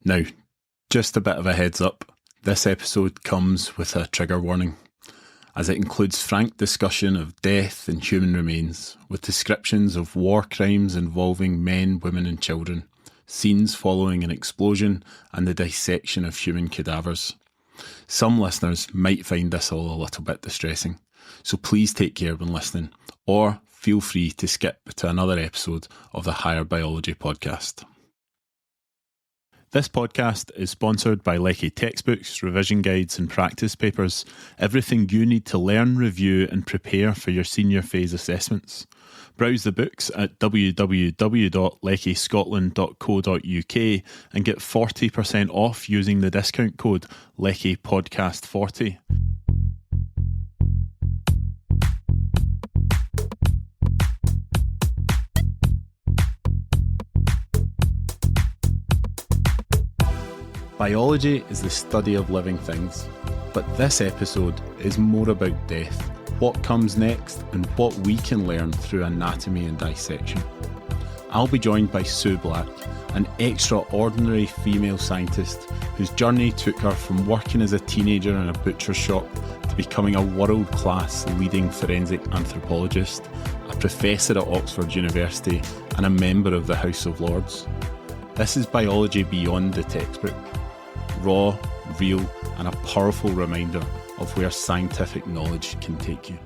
Now, just a bit of a heads up, this episode comes with a trigger warning, as it includes frank discussion of death and human remains, with descriptions of war crimes involving men, women and children, scenes following an explosion and the dissection of human cadavers. Some listeners might find this all a little bit distressing, so please take care when listening, or feel free to skip to another episode of the Higher Biology podcast. This podcast is sponsored by Lecky textbooks, revision guides and practice papers, everything you need to learn, review and prepare for your senior phase assessments. Browse the books at www.leckyscotland.co.uk and get 40% off using the discount code LeckyPodcast40. Biology is the study of living things, but this episode is more about death, what comes next, and what we can learn through anatomy and dissection. I'll be joined by Sue Black, an extraordinary female scientist whose journey took her from working as a teenager in a butcher's shop to becoming a world-class leading forensic anthropologist, a professor at Oxford University, and a member of the House of Lords. This is biology beyond the textbook. Raw, real, and a powerful reminder of where scientific knowledge can take you.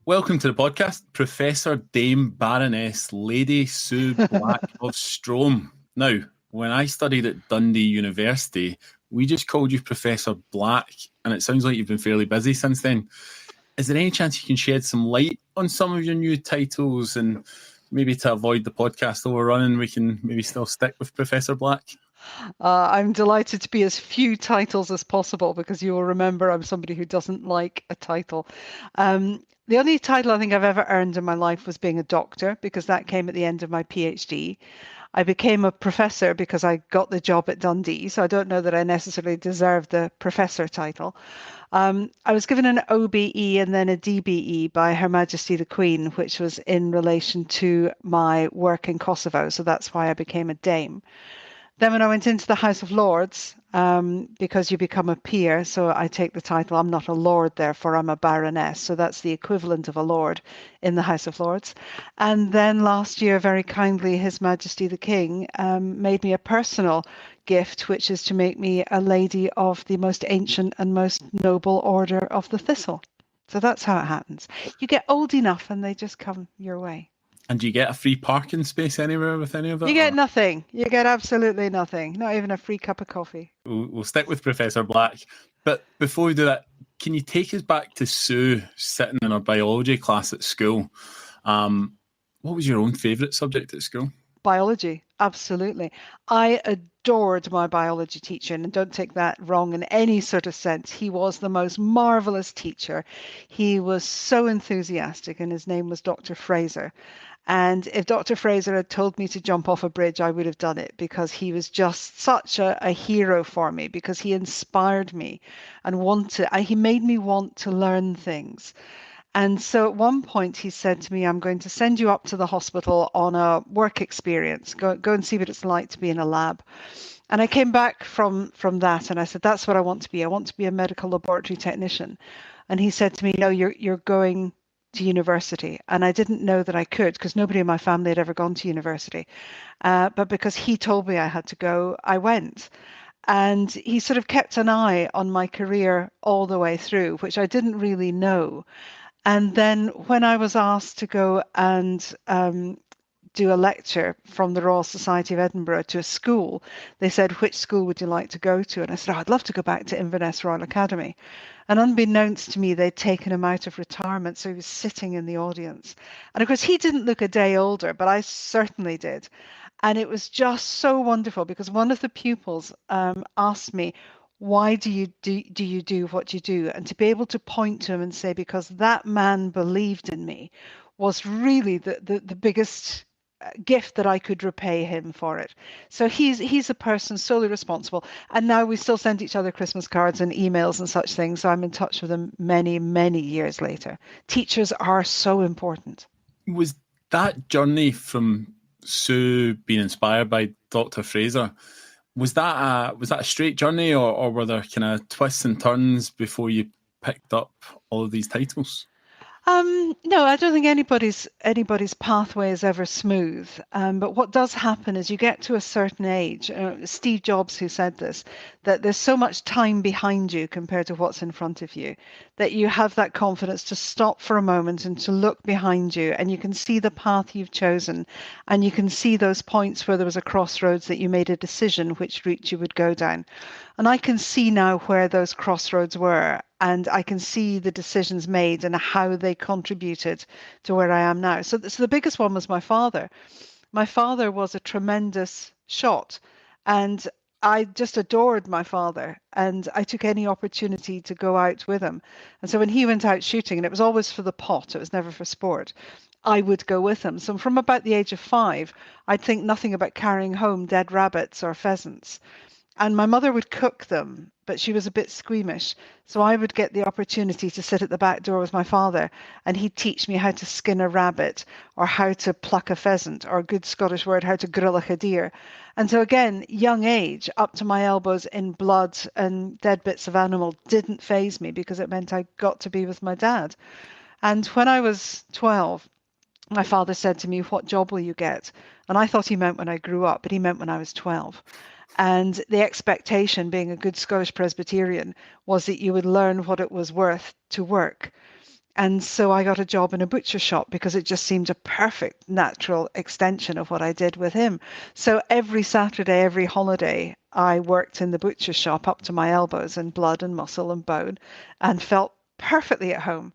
Welcome to the podcast, Professor Dame Baroness Lady Sue Black of Strome. Now, when I studied at Dundee University, we just called you Professor Black, and it sounds like you've been fairly busy since then. Is there any chance you can shed some light on some of your new titles, and maybe to avoid the podcast overrunning, we can maybe still stick with Professor Black? I'm delighted to be as few titles as possible, because you will remember I'm somebody who doesn't like a title. The only title I think I've ever earned in my life was being a doctor, because that came at the end of my PhD. I became a professor because I got the job at Dundee, so I don't know that I necessarily deserve the professor title. I was given an OBE and then a DBE by Her Majesty the Queen, which was in relation to my work in Kosovo, so that's why I became a dame. Then when I went into the House of Lords, because you become a peer, so I take the title, I'm not a lord, therefore I'm a baroness. So that's the equivalent of a lord in the House of Lords. And then last year, very kindly, His Majesty the King made me a personal gift, which is to make me a lady of the most ancient and most noble order of the Thistle. So that's how it happens. You get old enough and they just come your way. And do you get a free parking space anywhere with any of it? You get nothing. You get absolutely nothing. Not even a free cup of coffee. We'll stick with Professor Black. But before we do that, can you take us back to Sue sitting in her biology class at school? What was your own favourite subject at school? Biology, absolutely. I adored my biology teacher, and don't take that wrong in any sort of sense. He was the most marvellous teacher. He was so enthusiastic, and his name was Dr. Fraser. And if Dr. Fraser had told me to jump off a bridge, I would have done it, because he was just such a hero for me, because he inspired me and he made me want to learn things. And so at one point he said to me, I'm going to send you up to the hospital on a work experience. Go and see what it's like to be in a lab. And I came back from that and I said, that's what I want to be. I want to be a medical laboratory technician. And he said to me, no, you're going to university. And I didn't know that I could, because nobody in my family had ever gone to university. But because he told me I had to go, I went. And he sort of kept an eye on my career all the way through, which I didn't really know. And then when I was asked to go and do a lecture from the Royal Society of Edinburgh to a school, they said, which school would you like to go to? And I said, I'd love to go back to Inverness Royal Academy. And unbeknownst to me, they'd taken him out of retirement, so he was sitting in the audience. And of course, he didn't look a day older, but I certainly did. And it was just so wonderful, because one of the pupils asked me, why do you do what you do? And to be able to point to him and say, because that man believed in me, was really the biggest gift that I could repay him for it. So he's a person solely responsible. And now we still send each other Christmas cards and emails and such things. So I'm in touch with him many, many years later. Teachers are so important. Was that journey from Sue being inspired by Dr. Fraser, was that a straight journey, or were there kind of twists and turns before you picked up all of these titles? No, I don't think anybody's pathway is ever smooth. But what does happen is you get to a certain age. Steve Jobs, who said this, that there's so much time behind you compared to what's in front of you, that you have that confidence to stop for a moment and to look behind you, and you can see the path you've chosen, and you can see those points where there was a crossroads that you made a decision which route you would go down. And I can see now where those crossroads were, and I can see the decisions made and how they contributed to where I am now. So the biggest one was my father. My father was a tremendous shot, and I just adored my father, and I took any opportunity to go out with him. And so when he went out shooting, and it was always for the pot, it was never for sport, I would go with him. So from about the age of 5, I'd think nothing about carrying home dead rabbits or pheasants. And my mother would cook them, but she was a bit squeamish. So I would get the opportunity to sit at the back door with my father, and he'd teach me how to skin a rabbit, or how to pluck a pheasant, or a good Scottish word, how to grill a deer. And so again, young age, up to my elbows in blood and dead bits of animal, didn't faze me because it meant I got to be with my dad. And when I was 12, my father said to me, "What job will you get?" And I thought he meant when I grew up, but he meant when I was 12. And the expectation, being a good Scottish Presbyterian, was that you would learn what it was worth to work. And so I got a job in a butcher shop because it just seemed a perfect natural extension of what I did with him. So every Saturday, every holiday, I worked in the butcher shop up to my elbows in blood and muscle and bone, and felt perfectly at home.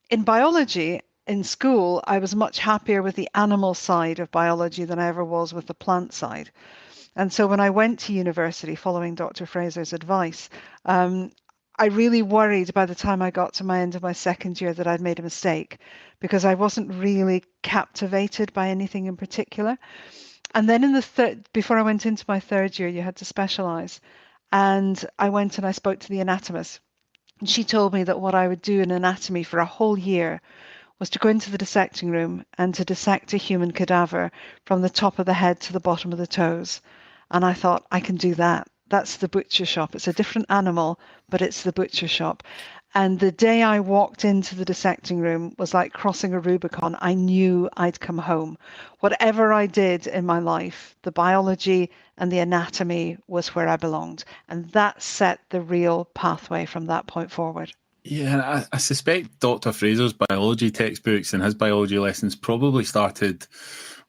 In biology, in school, I was much happier with the animal side of biology than I ever was with the plant side. And so when I went to university following Dr. Fraser's advice, I really worried by the time I got to my end of my second year that I'd made a mistake, because I wasn't really captivated by anything in particular. And then in the before I went into my third year, you had to specialize. And I went and I spoke to the anatomist. And she told me that what I would do in anatomy for a whole year was to go into the dissecting room and to dissect a human cadaver from the top of the head to the bottom of the toes. And I thought, I can do that. That's the butcher shop. It's a different animal, but it's the butcher shop. And the day I walked into the dissecting room was like crossing a Rubicon. I knew I'd come home. Whatever I did in my life, the biology and the anatomy was where I belonged. And that set the real pathway from that point forward. Yeah, and I suspect Dr. Fraser's biology textbooks and his biology lessons probably started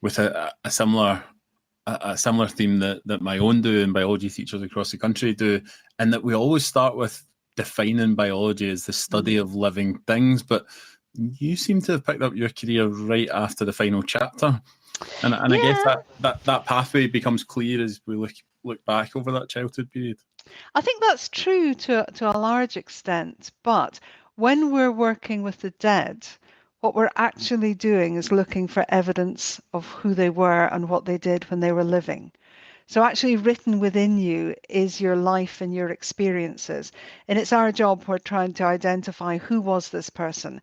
with a similar theme that my own do and biology teachers across the country do, and that we always start with defining biology as the study of living things. But you seem to have picked up your career right after the final chapter, and Yeah. I guess that pathway becomes clear as we look back over that childhood period. I think that's true to a large extent, but when we're working with the dead, what we're actually doing is looking for evidence of who they were and what they did when they were living. So actually written within you is your life and your experiences. And it's our job, we're trying to identify who was this person.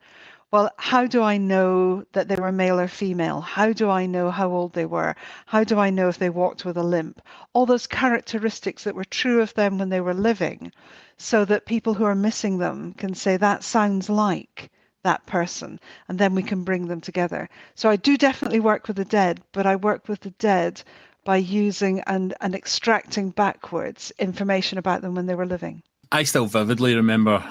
Well, how do I know that they were male or female? How do I know how old they were? How do I know if they walked with a limp? All those characteristics that were true of them when they were living, so that people who are missing them can say, that sounds like that person, and then we can bring them together. So I do definitely work with the dead, but I work with the dead by using and extracting backwards information about them when they were living. I still vividly remember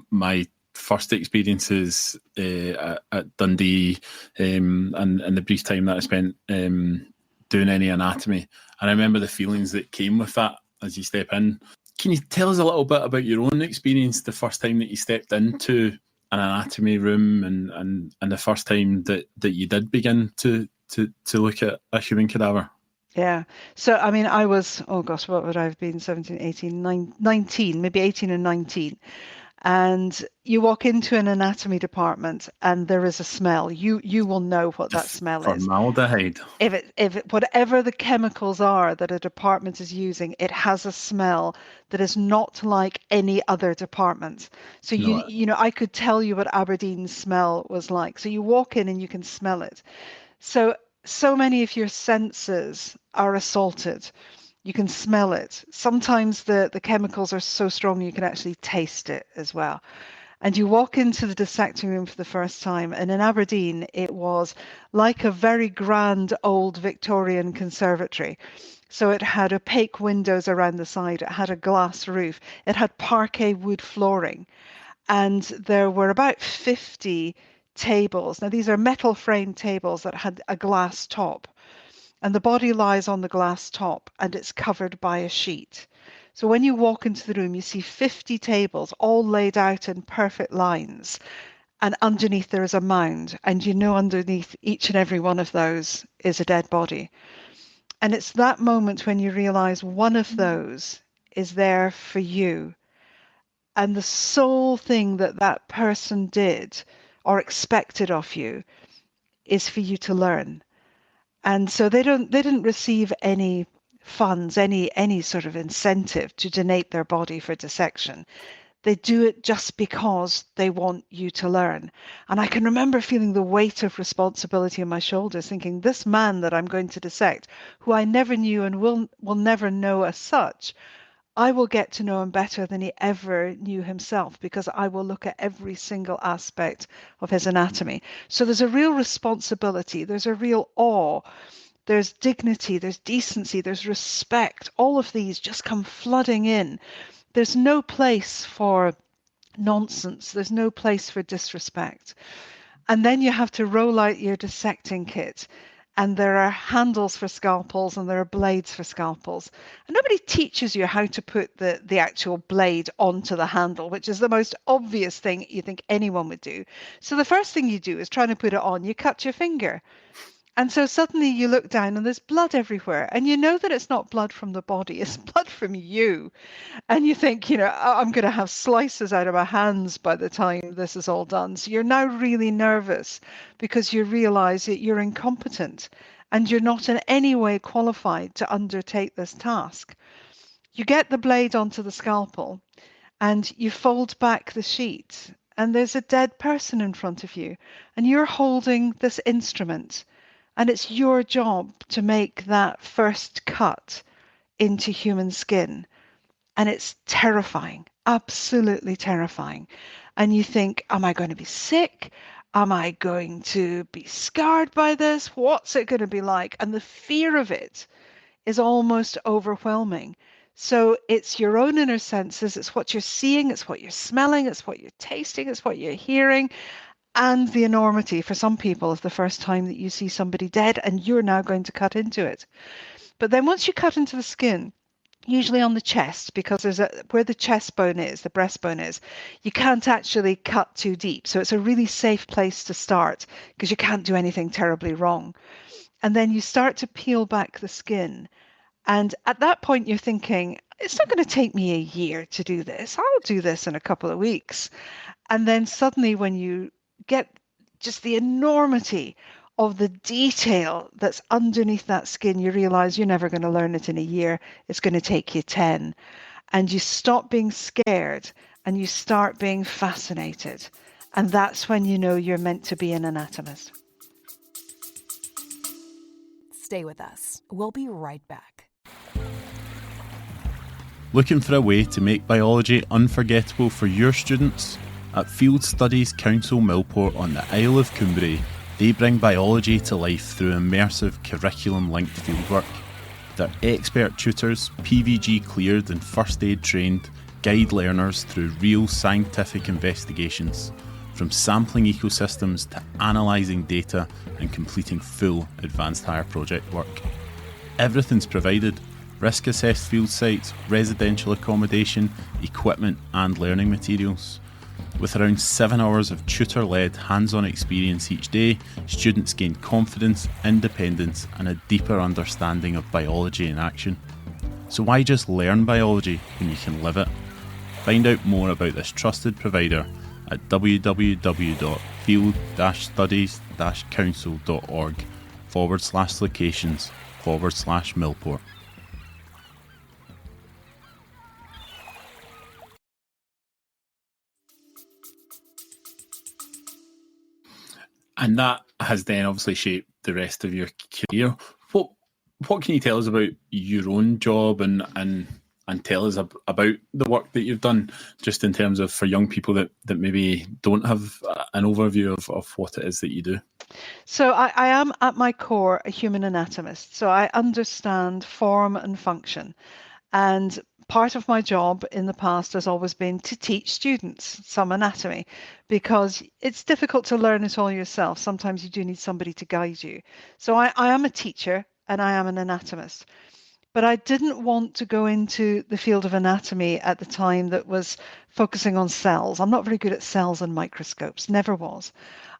my first experiences at Dundee, and the brief time that I spent doing any anatomy. And I remember the feelings that came with that as you step in. Can you tell us a little bit about your own experience the first time that you stepped into an anatomy room, and the first time that you did begin to look at a human cadaver? Yeah. So, I mean, I was, oh gosh, what would I have been? 17, 18, 19, maybe 18 and 19. And you walk into an anatomy department and there is a smell. You will know what that smell is. Formaldehyde. If whatever the chemicals are that a department is using, it has a smell that is not like any other department. So No, I could tell you what Aberdeen's smell was like. So you walk in and you can smell it. So many of your senses are assaulted. You can smell it. Sometimes the chemicals are so strong you can actually taste it as well. And you walk into the dissecting room for the first time, and in Aberdeen, it was like a very grand old Victorian conservatory. So it had opaque windows around the side, it had a glass roof, it had parquet wood flooring, and there were about 50 tables. Now, these are metal framed tables that had a glass top, and the body lies on the glass top and it's covered by a sheet. So when you walk into the room, you see 50 tables all laid out in perfect lines, and underneath there is a mound, and you know underneath each and every one of those is a dead body. And it's that moment when you realize one of those is there for you. And the sole thing that that person did or expected of you is for you to learn. And so they didn't receive any funds, any sort of incentive to donate their body for dissection. They do it just because they want you to learn. And I can remember feeling the weight of responsibility on my shoulders, thinking, this man that I'm going to dissect, who I never knew and will never know as such, I will get to know him better than he ever knew himself, because I will look at every single aspect of his anatomy. So there's a real responsibility, there's a real awe, there's dignity, there's decency, there's respect. All of these just come flooding in. There's no place for nonsense. There's no place for disrespect. And then you have to roll out your dissecting kit. And there are handles for scalpels and there are blades for scalpels. And nobody teaches you how to put the actual blade onto the handle, which is the most obvious thing you think anyone would do. So the first thing you do is trying to put it on, you cut your finger. And so suddenly you look down and there's blood everywhere. And you know that it's not blood from the body, it's blood from you. And you think, I'm going to have slices out of my hands by the time this is all done. So you're now really nervous because you realize that you're incompetent and you're not in any way qualified to undertake this task. You get the blade onto the scalpel and you fold back the sheet, and there's a dead person in front of you, and you're holding this instrument. And it's your job to make that first cut into human skin. And it's terrifying, absolutely terrifying. And you think, am I going to be sick? Am I going to be scarred by this? What's it going to be like? And the fear of it is almost overwhelming. So it's your own inner senses. It's what you're seeing. It's what you're smelling. It's what you're tasting. It's what you're hearing. And the enormity for some people of the first time that you see somebody dead and you're now going to cut into it. But then once you cut into the skin, usually on the chest, because where the chest bone is, the breastbone is, you can't actually cut too deep. So it's a really safe place to start because you can't do anything terribly wrong. And then you start to peel back the skin. And at that point, you're thinking, it's not going to take me a year to do this. I'll do this in a couple of weeks. And then suddenly when you get just the enormity of the detail that's underneath that skin, you realize you're never going to learn it in a year. It's going to take you 10. And you stop being scared and you start being fascinated. And that's when you know you're meant to be an anatomist. Stay with us. We'll be right back. Looking for a way to make biology unforgettable for your students? At Field Studies Council Millport on the Isle of Cumbrae, they bring biology to life through immersive curriculum-linked fieldwork. Their expert tutors, PVG cleared and first aid trained, guide learners through real scientific investigations, from sampling ecosystems to analysing data and completing full advanced hire project work. Everything's provided: risk-assessed field sites, residential accommodation, equipment and learning materials. With around 7 hours of tutor-led hands-on experience each day, students gain confidence, independence and a deeper understanding of biology in action. So why just learn biology when you can live it? Find out more about this trusted provider at www.field-studies-council.org/locations/Millport. And that has then obviously shaped the rest of your career. What can you tell us about your own job and tell us about the work that you've done, just in terms of for young people that maybe don't have an overview of what it is that you do? So I am at my core a human anatomist. So I understand form and function. And part of my job in the past has always been to teach students some anatomy, because it's difficult to learn it all yourself. Sometimes you do need somebody to guide you. So I am a teacher and I am an anatomist. But I didn't want to go into the field of anatomy at the time that was focusing on cells. I'm not very good at cells and microscopes, never was.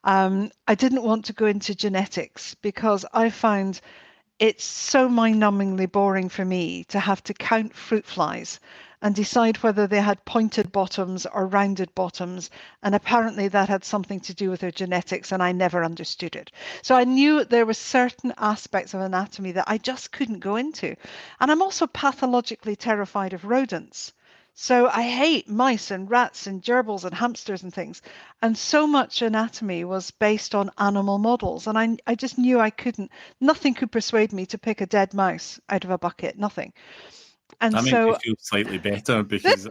I didn't want to go into genetics because I found it's so mind-numbingly boring for me to have to count fruit flies and decide whether they had pointed bottoms or rounded bottoms. And apparently that had something to do with their genetics, and I never understood it. So I knew there were certain aspects of anatomy that I just couldn't go into. And I'm also pathologically terrified of rodents. So I hate mice and rats and gerbils and hamsters and things. And so much anatomy was based on animal models. And I just knew I couldn't, nothing could persuade me to pick a dead mouse out of a bucket, nothing. And that so makes me feel slightly better, because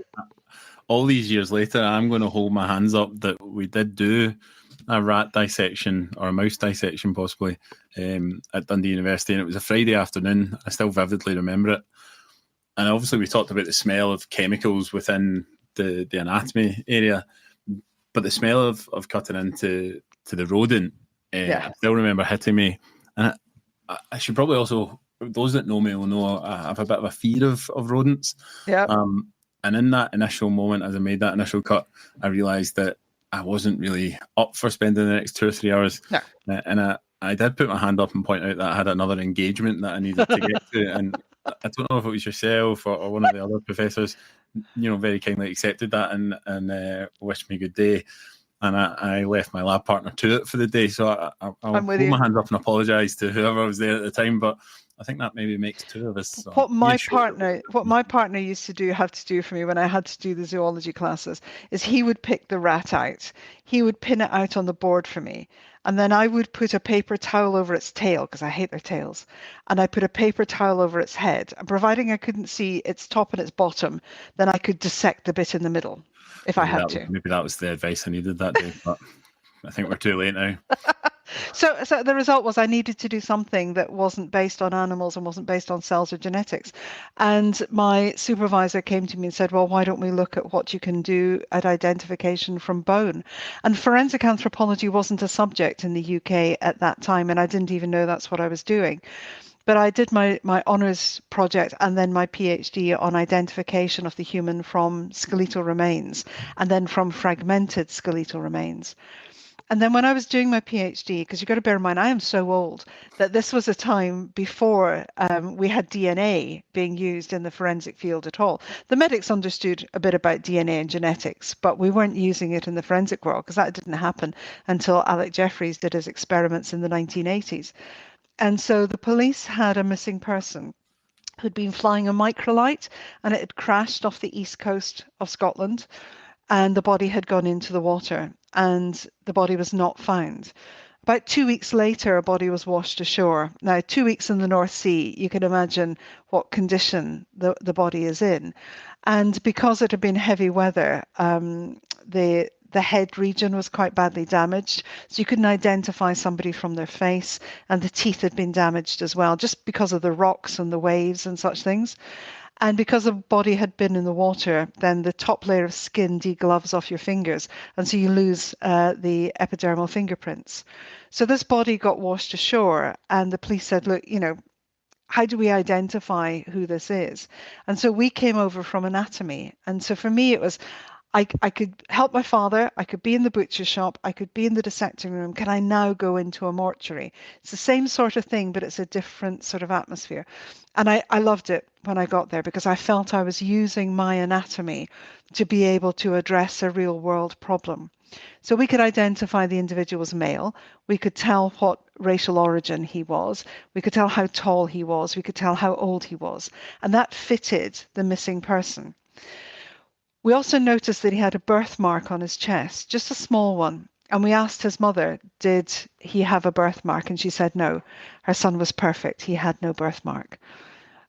all these years later, I'm going to hold my hands up that we did do a rat dissection, or a mouse dissection possibly, at Dundee University, and it was a Friday afternoon. I still vividly remember it. And obviously we talked about the smell of chemicals within the anatomy area, but the smell of cutting into the rodent, I still remember hitting me. And I should probably also, those that know me will know I have a bit of a fear of rodents. Yeah. And in that initial moment, as I made that initial cut, I realised that I wasn't really up for spending the next 2 or 3 hours. No. And I did put my hand up and point out that I had another engagement that I needed to get to. And I don't know if it was yourself or one of the other professors, very kindly accepted that and wished me good day. And I left my lab partner to it for the day. So I'll hold my hands up and apologise to whoever was there at the time. But I think that maybe makes two of us. So what my partner used to have to do for me when I had to do the zoology classes is he would pick the rat out. He would pin it out on the board for me. And then I would put a paper towel over its tail, because I hate their tails. And I put a paper towel over its head. And providing I couldn't see its top and its bottom, then I could dissect the bit in the middle if I had to. Maybe that was the advice I needed that day, but I think we're too late now. So the result was I needed to do something that wasn't based on animals and wasn't based on cells or genetics. And my supervisor came to me and said, well, why don't we look at what you can do at identification from bone? And forensic anthropology wasn't a subject in the UK at that time, and I didn't even know that's what I was doing. But I did my honours project and then my PhD on identification of the human from skeletal remains, and then from fragmented skeletal remains. And then when I was doing my PhD, because you've got to bear in mind, I am so old that this was a time before we had DNA being used in the forensic field at all. The medics understood a bit about DNA and genetics, but we weren't using it in the forensic world because that didn't happen until Alec Jeffreys did his experiments in the 1980s. And so the police had a missing person who'd been flying a microlight, and it had crashed off the east coast of Scotland, and the body had gone into the water, and the body was not found. About 2 weeks later, a body was washed ashore. Now, 2 weeks in the North Sea, you can imagine what condition the body is in. And because it had been heavy weather, the head region was quite badly damaged, so you couldn't identify somebody from their face, and the teeth had been damaged as well, just because of the rocks and the waves and such things. And because the body had been in the water, then the top layer of skin degloves off your fingers, and so you lose the epidermal fingerprints. So this body got washed ashore, and the police said, look, how do we identify who this is? And so we came over from anatomy. And so for me, it was, I could help my father, I could be in the butcher shop, I could be in the dissecting room. Can I now go into a mortuary? It's the same sort of thing, but it's a different sort of atmosphere. And I loved it when I got there because I felt I was using my anatomy to be able to address a real world problem. So we could identify the individual as male. We could tell what racial origin he was. We could tell how tall he was. We could tell how old he was. And that fitted the missing person. We also noticed that he had a birthmark on his chest, just a small one. And we asked his mother, did he have a birthmark? And she said no. Her son was perfect. He had no birthmark.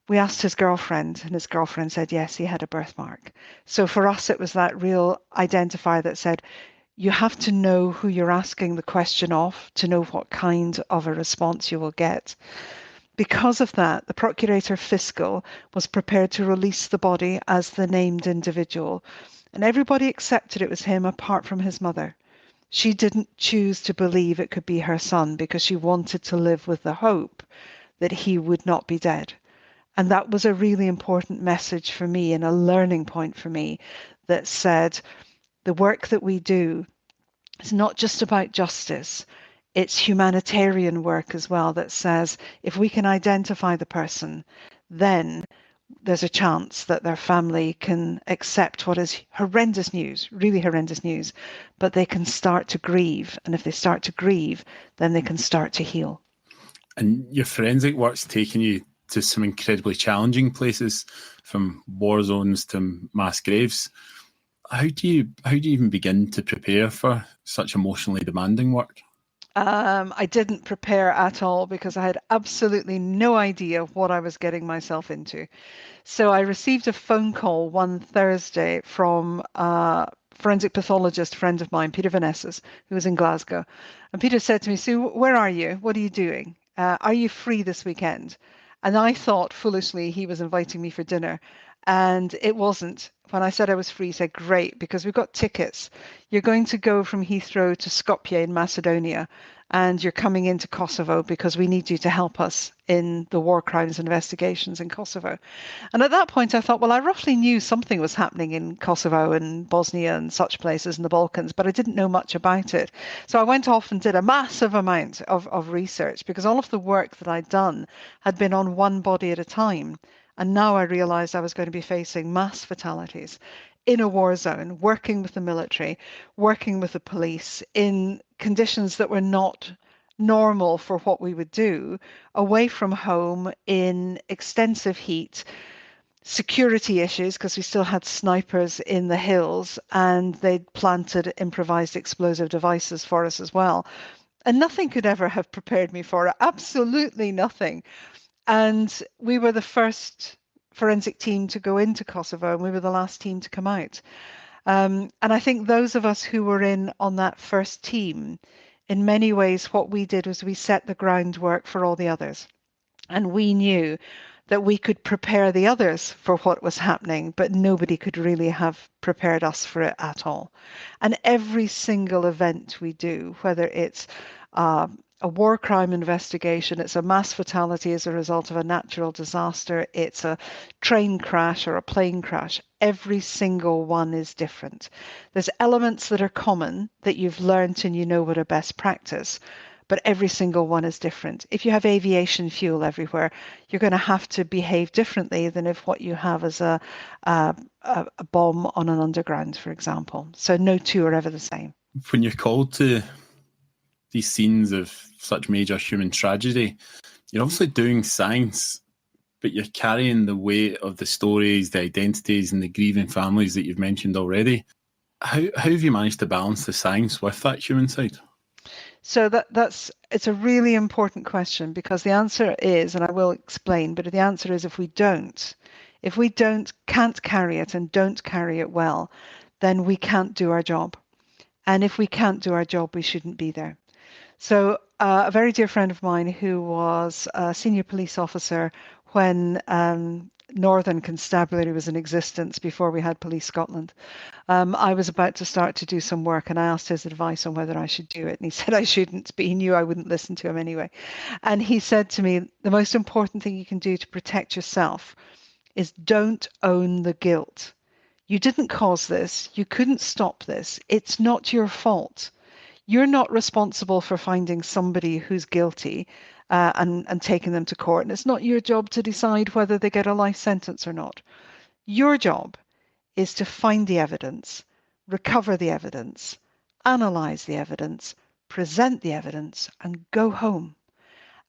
We asked his girlfriend, and his girlfriend said yes, he had a birthmark. So for us, it was that real identifier that said, you have to know who you're asking the question of to know what kind of a response you will get. Because of that, the Procurator Fiscal was prepared to release the body as the named individual, and everybody accepted it was him apart from his mother. She didn't choose to believe it could be her son because she wanted to live with the hope that he would not be dead. And that was a really important message for me and a learning point for me that said the work that we do is not just about justice. It's humanitarian work as well that says if we can identify the person, then there's a chance that their family can accept what is horrendous news, really horrendous news, but they can start to grieve. And if they start to grieve, then they can start to heal. And your forensic work's taken you to some incredibly challenging places, from war zones to mass graves. How do you even begin to prepare for such emotionally demanding work? I didn't prepare at all because I had absolutely no idea what I was getting myself into. So I received a phone call one Thursday from a forensic pathologist friend of mine, Peter Vanessas, who was in Glasgow. And Peter said to me, Sue, where are you? What are you doing? Are you free this weekend? And I thought foolishly he was inviting me for dinner. And it wasn't. When I said I was free, he said, great, because we've got tickets. You're going to go from Heathrow to Skopje in Macedonia, and you're coming into Kosovo because we need you to help us in the war crimes investigations in Kosovo. And at that point, I thought, well, I roughly knew something was happening in Kosovo and Bosnia and such places in the Balkans, but I didn't know much about it. So I went off and did a massive amount of research because all of the work that I'd done had been on one body at a time. And now I realized I was going to be facing mass fatalities in a war zone, working with the military, working with the police in conditions that were not normal for what we would do, away from home in extensive heat, security issues because we still had snipers in the hills and they'd planted improvised explosive devices for us as well. And nothing could ever have prepared me for it, absolutely nothing. And we were the first forensic team to go into Kosovo, and we were the last team to come out. And I think those of us who were in on that first team, in many ways, what we did was we set the groundwork for all the others. And we knew that we could prepare the others for what was happening, but nobody could really have prepared us for it at all. And every single event we do, whether it's a war crime investigation, it's a mass fatality as a result of a natural disaster, it's a train crash or a plane crash, every single one is different. There's elements that are common that you've learned and you know what are best practice, but every single one is different. If you have aviation fuel everywhere, you're going to have to behave differently than if what you have is a bomb on an underground, for example. So no two are ever the same. When you're called to these scenes of such major human tragedy, you're obviously doing science, but you're carrying the weight of the stories, the identities, and the grieving families that you've mentioned already. How have you managed to balance the science with that human side? So it's a really important question because the answer is, and I will explain, but the answer is if we can't carry it and don't carry it well, then we can't do our job. And if we can't do our job, we shouldn't be there. So a very dear friend of mine who was a senior police officer when Northern Constabulary was in existence before we had Police Scotland. I was about to start to do some work and I asked his advice on whether I should do it. And he said I shouldn't, but he knew I wouldn't listen to him anyway. And he said to me, the most important thing you can do to protect yourself is don't own the guilt. You didn't cause this. You couldn't stop this. It's not your fault. You're not responsible for finding somebody who's guilty and taking them to court. And it's not your job to decide whether they get a life sentence or not. Your job is to find the evidence, recover the evidence, analyze the evidence, present the evidence, and go home.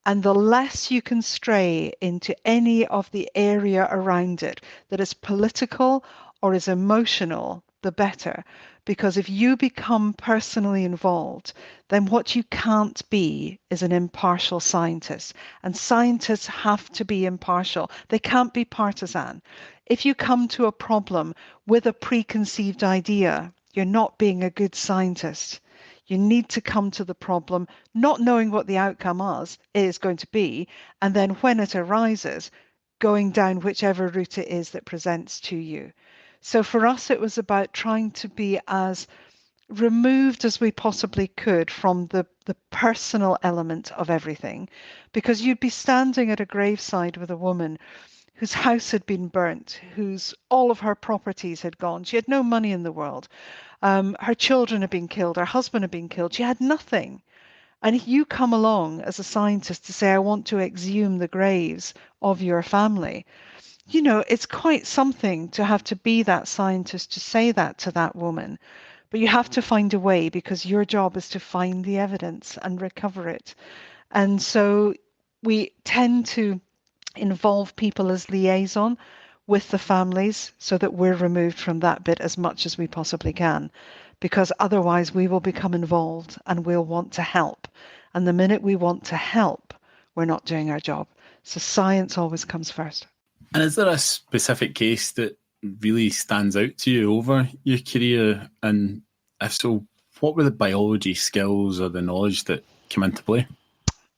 And the less you can stray into any of the area around it that is political or is emotional, the better. Because if you become personally involved, then what you can't be is an impartial scientist. And scientists have to be impartial. They can't be partisan. If you come to a problem with a preconceived idea, you're not being a good scientist. You need to come to the problem not knowing what the outcome is going to be, and then when it arises, going down whichever route it is that presents to you. So for us, it was about trying to be as removed as we possibly could from the personal element of everything, because you'd be standing at a graveside with a woman whose house had been burnt, whose all of her properties had gone. She had no money in the world. Her children had been killed. Her husband had been killed. She had nothing. And you come along as a scientist to say, I want to exhume the graves of your family. You know, it's quite something to have to be that scientist to say that to that woman. But you have to find a way, because your job is to find the evidence and recover it. And so we tend to involve people as liaison with the families so that we're removed from that bit as much as we possibly can, because otherwise we will become involved and we'll want to help. And the minute we want to help, we're not doing our job. So science always comes first. And is there a specific case that really stands out to you over your career? And if so, what were the biology skills or the knowledge that came into play?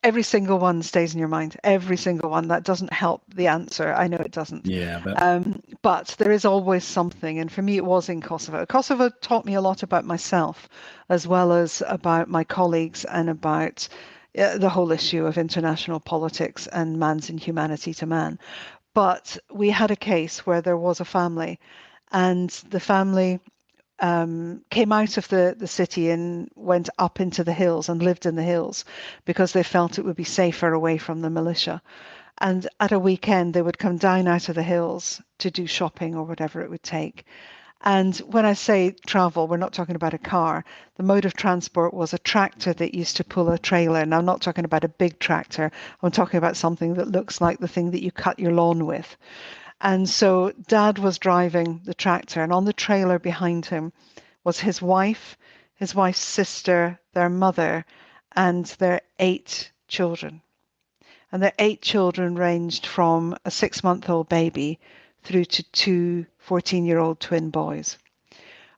Every single one stays in your mind. Every single one. That doesn't help the answer. I know it doesn't. Yeah. But there is always something. And for me, it was in Kosovo. Kosovo taught me a lot about myself, as well as about my colleagues and about the whole issue of international politics and man's inhumanity to man. But we had a case where there was a family, and the family came out of the city and went up into the hills and lived in the hills because they felt it would be safer away from the militia. And at a weekend, they would come down out of the hills to do shopping or whatever it would take. And when I say travel, we're not talking about a car. The mode of transport was a tractor that used to pull a trailer. Now, I'm not talking about a big tractor. I'm talking about something that looks like the thing that you cut your lawn with. And so Dad was driving the tractor, and on the trailer behind him was his wife's sister, their mother, and their 8 children. And their 8 children ranged from a 6-month-old baby through to 2 14-year-old twin boys.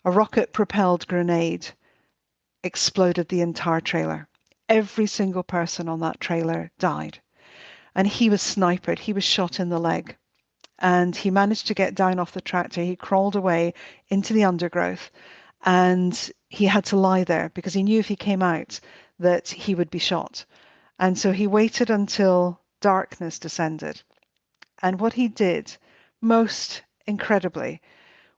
A rocket-propelled grenade exploded the entire trailer. Every single person on that trailer died. And he was sniped. He was shot in the leg. And he managed to get down off the tractor. He crawled away into the undergrowth, and he had to lie there because he knew if he came out that he would be shot. And so he waited until darkness descended. And what he did, most incredibly,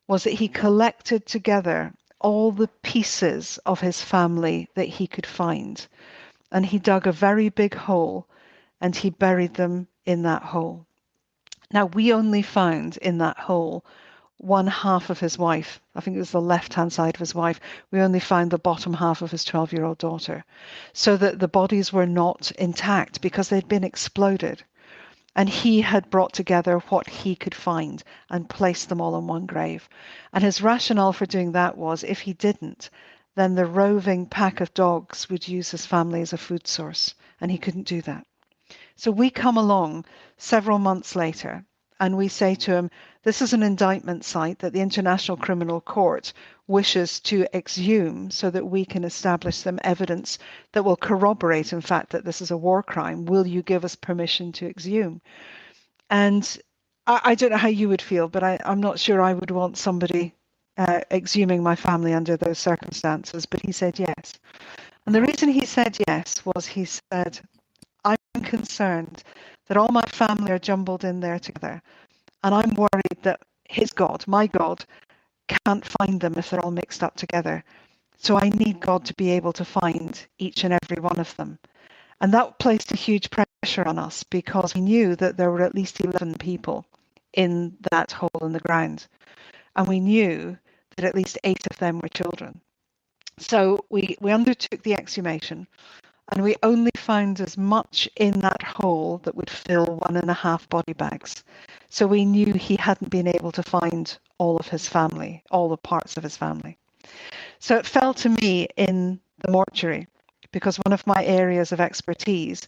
was that he collected together all the pieces of his family that he could find. And he dug a very big hole, and he buried them in that hole. Now, we only found in that hole one half of his wife. I think it was the left-hand side of his wife. We only found the bottom half of his 12-year-old daughter, so that the bodies were not intact because they'd been exploded. And he had brought together what he could find and placed them all in one grave. And his rationale for doing that was, if he didn't, then the roving pack of dogs would use his family as a food source, and he couldn't do that. So we come along several months later and we say to him, this is an indictment site that the International Criminal Court wishes to exhume so that we can establish some evidence that will corroborate, in fact, that this is a war crime. Will you give us permission to exhume? And I don't know how you would feel, but I'm not sure I would want somebody exhuming my family under those circumstances. But he said yes. And the reason he said yes was he said, I'm concerned that all my family are jumbled in there together. And I'm worried that his God, my God, can't find them if they're all mixed up together. So I need God to be able to find each and every one of them. And that placed a huge pressure on us because we knew that there were at least 11 people in that hole in the ground. And we knew that at least 8 of them were children. So we undertook the exhumation, and we only found as much in that hole that would fill 1.5 body bags. So we knew he hadn't been able to find all of his family, all the parts of his family. So it fell to me in the mortuary, because one of my areas of expertise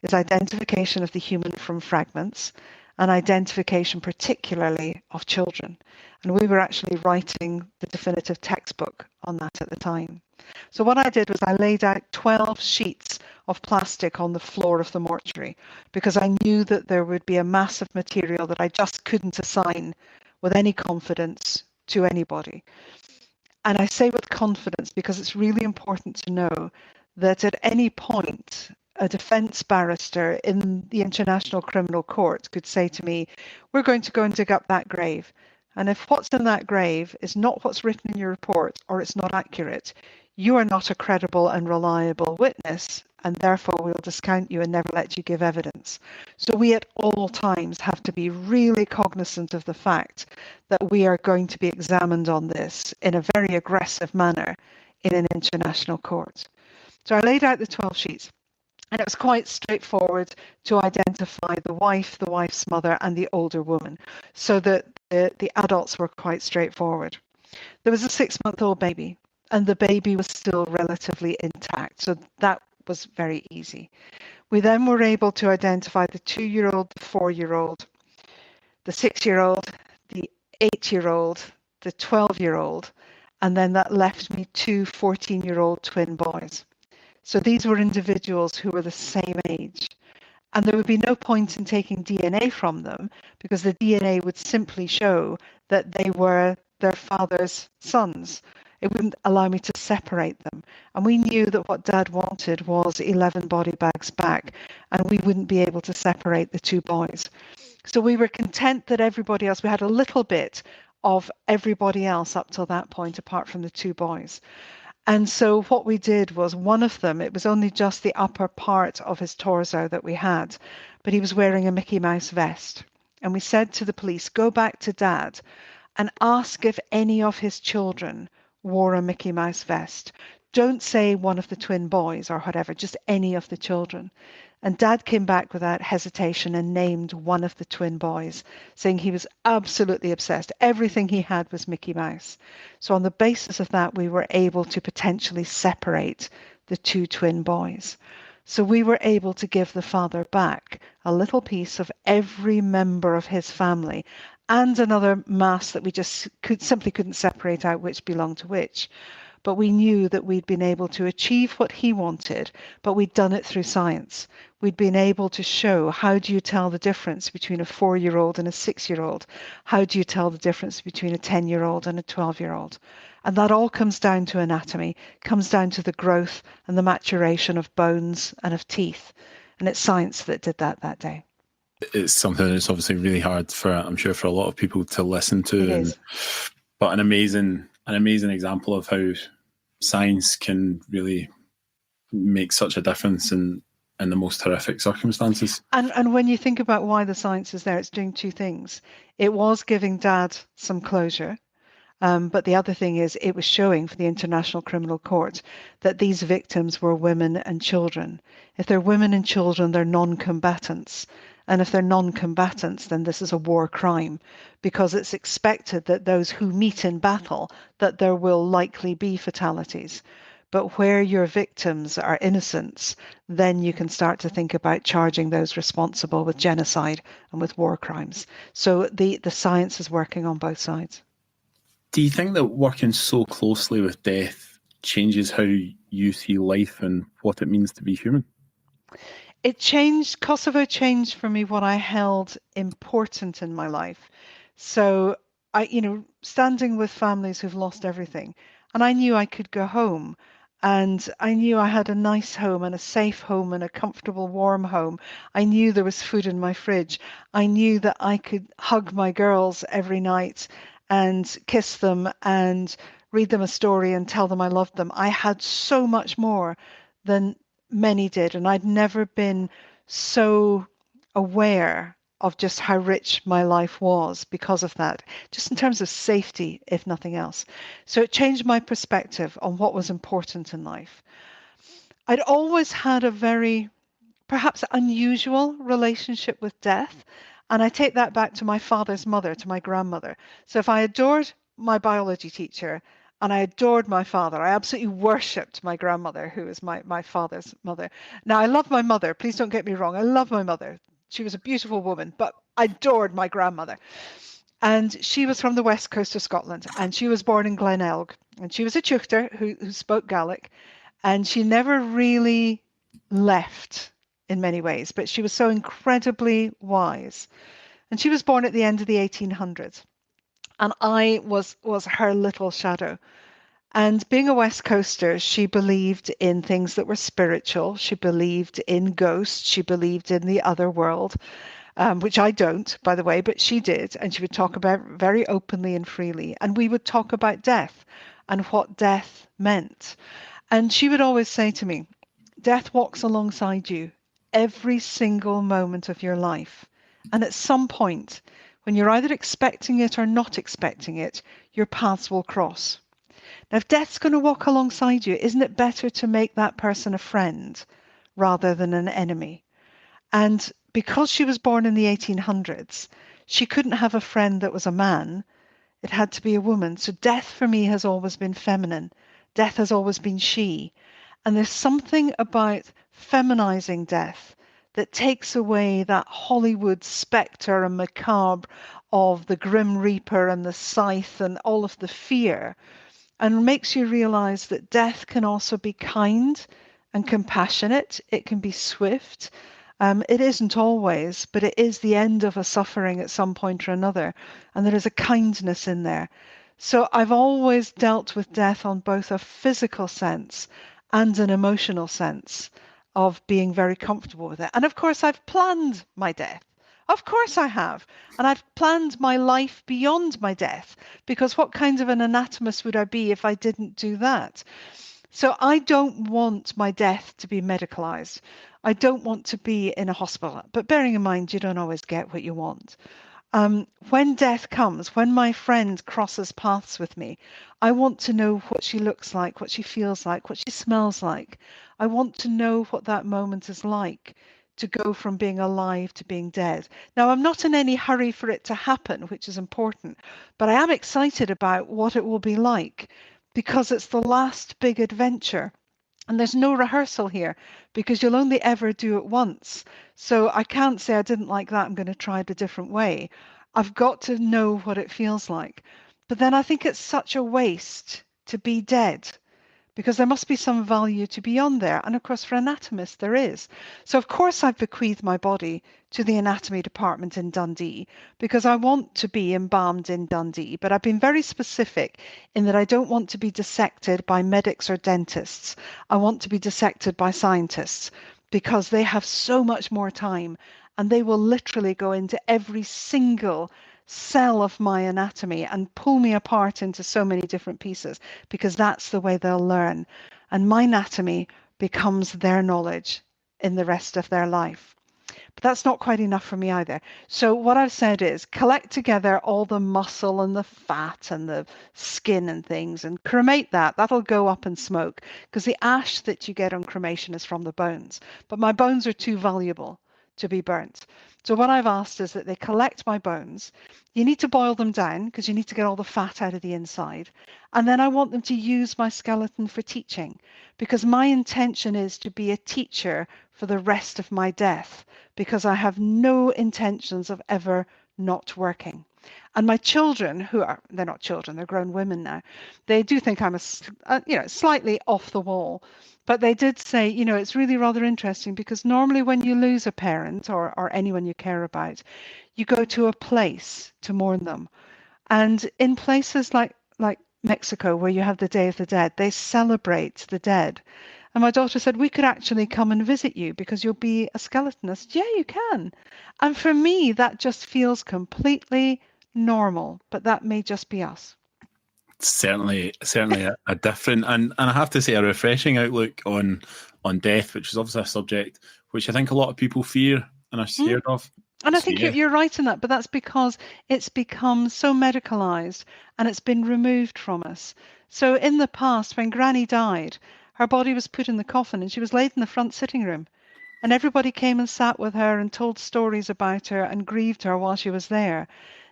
is identification of the human from fragments and identification particularly of children. And we were actually writing the definitive textbook on that at the time. So what I did was I laid out 12 sheets of plastic on the floor of the mortuary because I knew that there would be a mass of material that I just couldn't assign with any confidence to anybody. And I say with confidence because it's really important to know that at any point, a defense barrister in the International Criminal Court could say to me, we're going to go and dig up that grave. And if what's in that grave is not what's written in your report or it's not accurate, you are not a credible and reliable witness, and therefore we'll discount you and never let you give evidence. So we at all times have to be really cognizant of the fact that we are going to be examined on this in a very aggressive manner in an international court. So I laid out the 12 sheets. And it was quite straightforward to identify the wife, the wife's mother, and the older woman, so that the adults were quite straightforward. There was a 6-month-old baby, and the baby was still relatively intact, so that was very easy. We then were able to identify the 2-year-old, the 4-year-old, the 6-year-old, the 8-year-old, the 12-year-old, and then that left me 2 14-year-old twin boys. So these were individuals who were the same age. And there would be no point in taking DNA from them because the DNA would simply show that they were their father's sons. It wouldn't allow me to separate them. And we knew that what Dad wanted was 11 body bags back, and we wouldn't be able to separate the 2 boys. So we were content that everybody else, we had a little bit of everybody else up till that point, apart from the 2 boys. And so what we did was one of them, it was only just the upper part of his torso that we had, but he was wearing a Mickey Mouse vest. And we said to the police, go back to Dad and ask if any of his children wore a Mickey Mouse vest. Don't say one of the twin boys or whatever, just any of the children. And Dad came back without hesitation and named one of the twin boys, saying he was absolutely obsessed. Everything he had was Mickey Mouse. So on the basis of that, we were able to potentially separate the 2 twin boys. So we were able to give the father back a little piece of every member of his family and another mass that we just simply couldn't separate out which belonged to which. But we knew that we'd been able to achieve what he wanted, but we'd done it through science. We'd been able to show, how do you tell the difference between a 4-year-old and a 6-year-old? How do you tell the difference between a 10-year-old and a 12-year-old? And that all comes down to anatomy, comes down to the growth and the maturation of bones and of teeth. And it's science that did that day. It's something that's obviously really hard for, I'm sure, for a lot of people to listen to. But an amazing example of how science can really make such a difference in the most horrific circumstances. And when you think about why the science is there, it's doing 2 things. It was giving Dad some closure, but the other thing is it was showing for the International Criminal Court that these victims were women and children. If they're women and children, they're non-combatants. And if they're non-combatants, then this is a war crime, because it's expected that those who meet in battle, that there will likely be fatalities. But where your victims are innocents, then you can start to think about charging those responsible with genocide and with war crimes. So the science is working on both sides. Do you think that working so closely with death changes how you see life and what it means to be human? Kosovo changed for me what I held important in my life. So standing with families who've lost everything, and I knew I could go home, and I knew I had a nice home and a safe home and a comfortable, warm home. I knew there was food in my fridge. I knew that I could hug my girls every night and kiss them and read them a story and tell them I loved them. I had so much more than many did, and I'd never been so aware of just how rich my life was because of that, just in terms of safety, if nothing else. So it changed my perspective on what was important in life. I'd always had a very perhaps unusual relationship with death. And I take that back to my father's mother, to my grandmother. So if I adored my biology teacher and I adored my father, I absolutely worshipped my grandmother, who is my father's mother. Now, I love my mother. Please don't get me wrong. I love my mother. She was a beautiful woman, but I adored my grandmother. And she was from the west coast of Scotland, and she was born in Glenelg. And she was a tutor who spoke Gaelic, and she never really left in many ways, but she was so incredibly wise. And she was born at the end of the 1800s, and I was her little shadow. And being a West Coaster, she believed in things that were spiritual. She believed in ghosts. She believed in the other world, which I don't, by the way, but she did. And she would talk about very openly and freely. And we would talk about death and what death meant. And she would always say to me, death walks alongside you every single moment of your life. And at some point, when you're either expecting it or not expecting it, your paths will cross. Now, if death's going to walk alongside you, isn't it better to make that person a friend rather than an enemy? And because she was born in the 1800s, she couldn't have a friend that was a man. It had to be a woman. So death for me has always been feminine. Death has always been she. And there's something about feminizing death that takes away that Hollywood spectre and macabre of the Grim Reaper and the scythe and all of the fear, and makes you realize that death can also be kind and compassionate. It can be swift. It isn't always, but it is the end of a suffering at some point or another. And there is a kindness in there. So I've always dealt with death on both a physical sense and an emotional sense of being very comfortable with it. And of course, I've planned my death. Of course I have. And I've planned my life beyond my death, because what kind of an anatomist would I be if I didn't do that? So I don't want my death to be medicalized. I don't want to be in a hospital. But bearing in mind, you don't always get what you want. When death comes, when my friend crosses paths with me, I want to know what she looks like, what she feels like, what she smells like. I want to know what that moment is like, to go from being alive to being dead. Now, I'm not in any hurry for it to happen, which is important, but I am excited about what it will be like, because it's the last big adventure. And there's no rehearsal here, because you'll only ever do it once. So I can't say I didn't like that, I'm going to try it a different way. I've got to know what it feels like. But then I think it's such a waste to be dead, because there must be some value to be on there. And of course, for anatomists, there is. So of course, I've bequeathed my body to the anatomy department in Dundee, because I want to be embalmed in Dundee. But I've been very specific in that I don't want to be dissected by medics or dentists. I want to be dissected by scientists, because they have so much more time, and they will literally go into every single cell of my anatomy and pull me apart into so many different pieces, because that's the way they'll learn. And my anatomy becomes their knowledge in the rest of their life. But that's not quite enough for me either. So what I've said is collect together all the muscle and the fat and the skin and things and cremate that. That'll go up in smoke, because the ash that you get on cremation is from the bones. But my bones are too valuable to be burnt. So what I've asked is that they collect my bones. You need to boil them down, because you need to get all the fat out of the inside. And then I want them to use my skeleton for teaching, because my intention is to be a teacher for the rest of my death, because I have no intentions of ever not working. And my children, they're not children, they're grown women now, they do think I'm slightly off the wall. But they did say, it's really rather interesting, because normally when you lose a parent or anyone you care about, you go to a place to mourn them. And in places like Mexico, where you have the Day of the Dead, they celebrate the dead. And my daughter said, we could actually come and visit you, because you'll be a skeletonist. Yeah, you can. And for me, that just feels completely normal, but that may just be us. Certainly a different and I have to say a refreshing outlook on death, which is obviously a subject which I think a lot of people fear and are scared of. And I So, think yeah. you're right in that, but that's because it's become so medicalized and it's been removed from us. So in the past, when Granny died, her body was put in the coffin and she was laid in the front sitting room. And everybody came and sat with her and told stories about her and grieved her while she was there.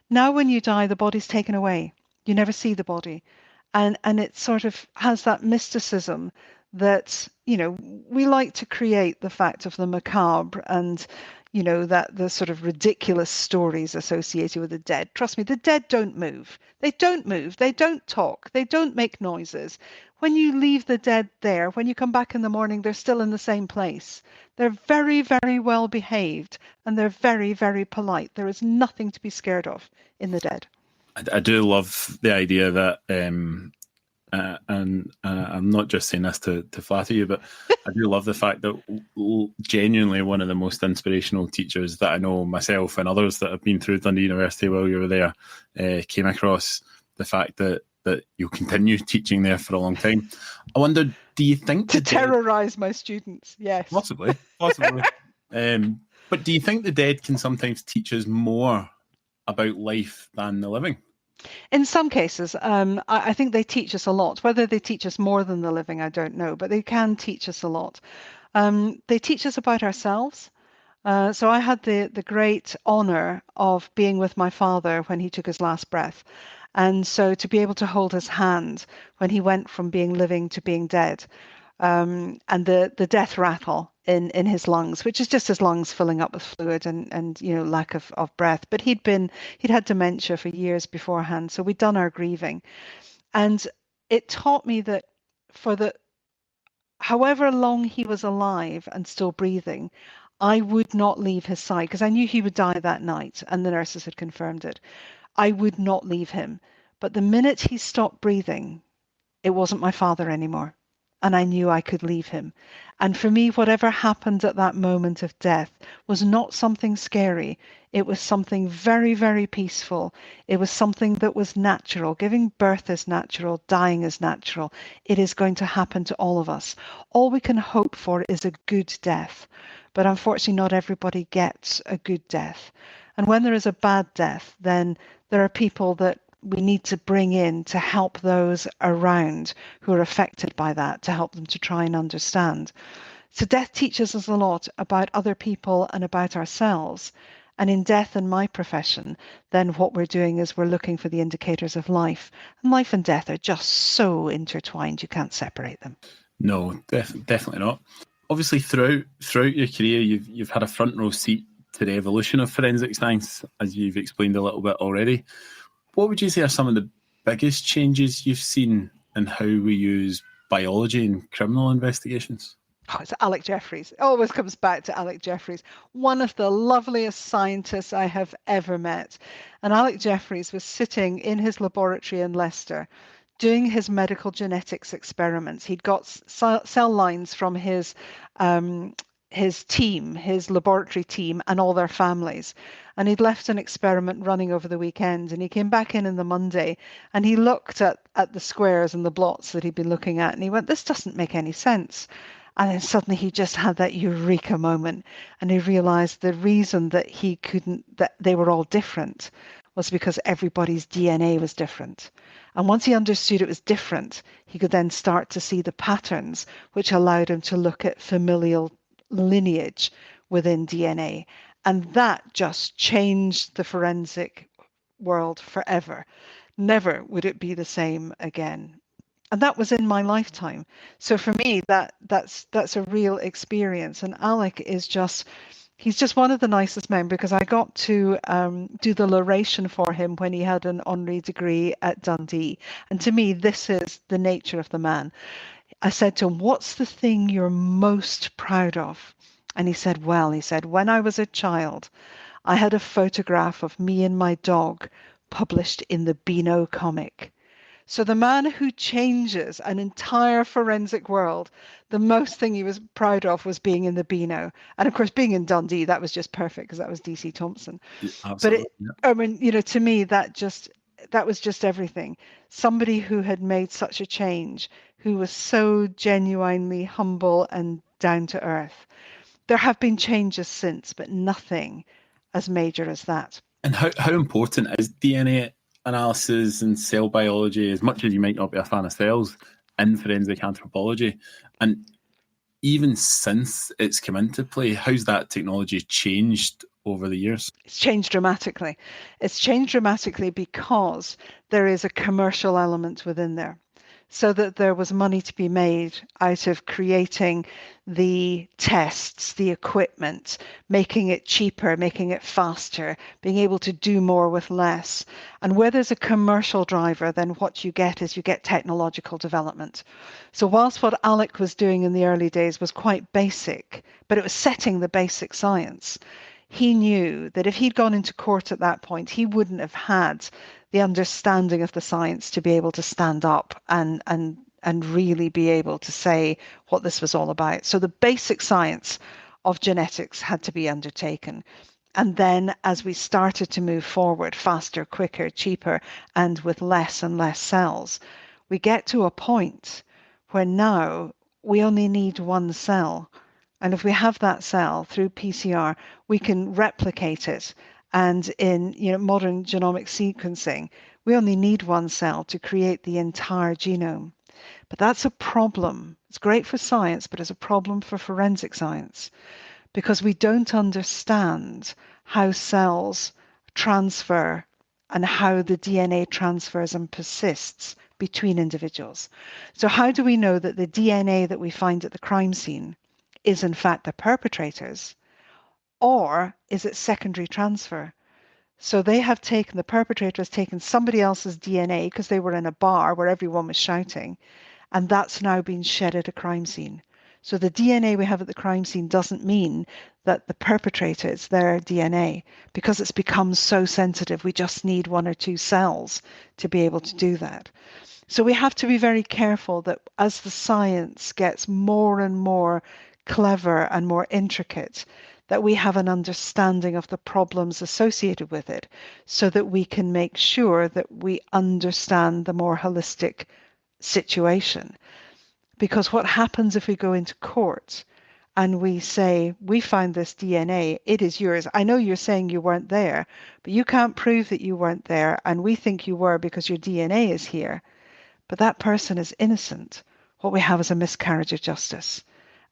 Now, when you die, the body's taken away. You never see the body. And it sort of has that mysticism that, we like to create the fact of the macabre and, that the sort of ridiculous stories associated with the dead. Trust me, the dead don't move. They don't move. They don't talk. They don't make noises. When you leave the dead there, when you come back in the morning, they're still in the same place. They're very, very well behaved and they're very, very polite. There is nothing to be scared of in the dead. I do love the idea that, and I'm not just saying this to flatter you, but I do love the fact that genuinely one of the most inspirational teachers that I know, myself and others that have been through Dundee University while you were there, came across the fact that you'll continue teaching there for a long time. I wonder, do you think to terrorise my students? Yes, possibly. But do you think the dead can sometimes teach us more about life than the living? In some cases, I think they teach us a lot. Whether they teach us more than the living, I don't know, but they can teach us a lot. They teach us about ourselves. So I had the great honour of being with my father when he took his last breath. And so to be able to hold his hand when he went from being living to being dead, and the death rattle in his lungs, which is just his lungs filling up with fluid and lack of breath. But he'd had dementia for years beforehand, so we'd done our grieving, and it taught me that for the however long he was alive and still breathing, I would not leave his side because I knew he would die that night, and the nurses had confirmed it. I would not leave him. But the minute he stopped breathing, it wasn't my father anymore. And I knew I could leave him. And for me, whatever happened at that moment of death was not something scary. It was something very, very peaceful. It was something that was natural. Giving birth is natural. Dying is natural. It is going to happen to all of us. All we can hope for is a good death. But unfortunately, not everybody gets a good death. And when there is a bad death, then there are people that we need to bring in to help those around who are affected by that, to help them to try and understand. So death teaches us a lot about other people and about ourselves. And in death in my profession, then what we're doing is we're looking for the indicators of life. And life and death are just so intertwined, you can't separate them. No, definitely not. Obviously, throughout your career, you've had a front row seat to the evolution of forensic science, as you've explained a little bit already. What would you say are some of the biggest changes you've seen in how we use biology in criminal investigations? Oh, it's Alec Jeffreys. It always comes back to Alec Jeffreys, one of the loveliest scientists I have ever met. And Alec Jeffreys was sitting in his laboratory in Leicester doing his medical genetics experiments. He'd got cell lines from his team, his laboratory team, and all their families. And he'd left an experiment running over the weekend, and he came back in the Monday, and he looked at the squares and the blots that he'd been looking at, and he went, "This doesn't make any sense." And then suddenly he just had that eureka moment, and he realized the reason that that they were all different was because everybody's DNA was different. And once he understood it was different, he could then start to see the patterns, which allowed him to look at familial lineage within DNA. And that just changed the forensic world forever. Never would it be the same again. And that was in my lifetime. So for me, that's a real experience. And Alec is he's just one of the nicest men, because I got to do the lauration for him when he had an honorary degree at Dundee. And to me, this is the nature of the man. I said to him, "What's the thing you're most proud of?" And he said, "When I was a child, I had a photograph of me and my dog published in the Beano comic. So the man who changes an entire forensic world, the most thing he was proud of was being in the Beano. And of course, being in Dundee, that was just perfect because that was DC Thompson. Yeah, But absolutely. it, I mean, to me, that was just everything. Somebody who had made such a change, who was so genuinely humble and down to earth. There have been changes since, but nothing as major as that. And how important is DNA analysis and cell biology, as much as you might not be a fan of cells, in forensic anthropology? And even since it's come into play, how's that technology changed over the years? It's changed dramatically. It's changed dramatically because there is a commercial element within there. So that there was money to be made out of creating the tests, the equipment, making it cheaper, making it faster, being able to do more with less. And where there's a commercial driver, then what you get is you get technological development. So whilst what Alec was doing in the early days was quite basic, but it was setting the basic science, he knew that if he'd gone into court at that point, he wouldn't have had the understanding of the science to be able to stand up and really be able to say what this was all about. So the basic science of genetics had to be undertaken. And then as we started to move forward faster, quicker, cheaper, and with less and less cells, we get to a point where now we only need one cell. And if we have that cell through PCR, we can replicate it. And in modern genomic sequencing, we only need one cell to create the entire genome. But that's a problem. It's great for science, but it's a problem for forensic science because we don't understand how cells transfer and how the DNA transfers and persists between individuals. So how do we know that the DNA that we find at the crime scene is in fact the perpetrators, or is it secondary transfer? So the perpetrator has taken somebody else's DNA because they were in a bar where everyone was shouting, and that's now been shed at a crime scene. So the DNA we have at the crime scene doesn't mean that the perpetrator is their DNA because it's become so sensitive. We just need one or two cells to be able to do that. So we have to be very careful that as the science gets more and more clever and more intricate, that we have an understanding of the problems associated with it so that we can make sure that we understand the more holistic situation. Because what happens if we go into court and we say, we found this DNA, it is yours. I know you're saying you weren't there, but you can't prove that you weren't there, and we think you were because your DNA is here. But that person is innocent. What we have is a miscarriage of justice.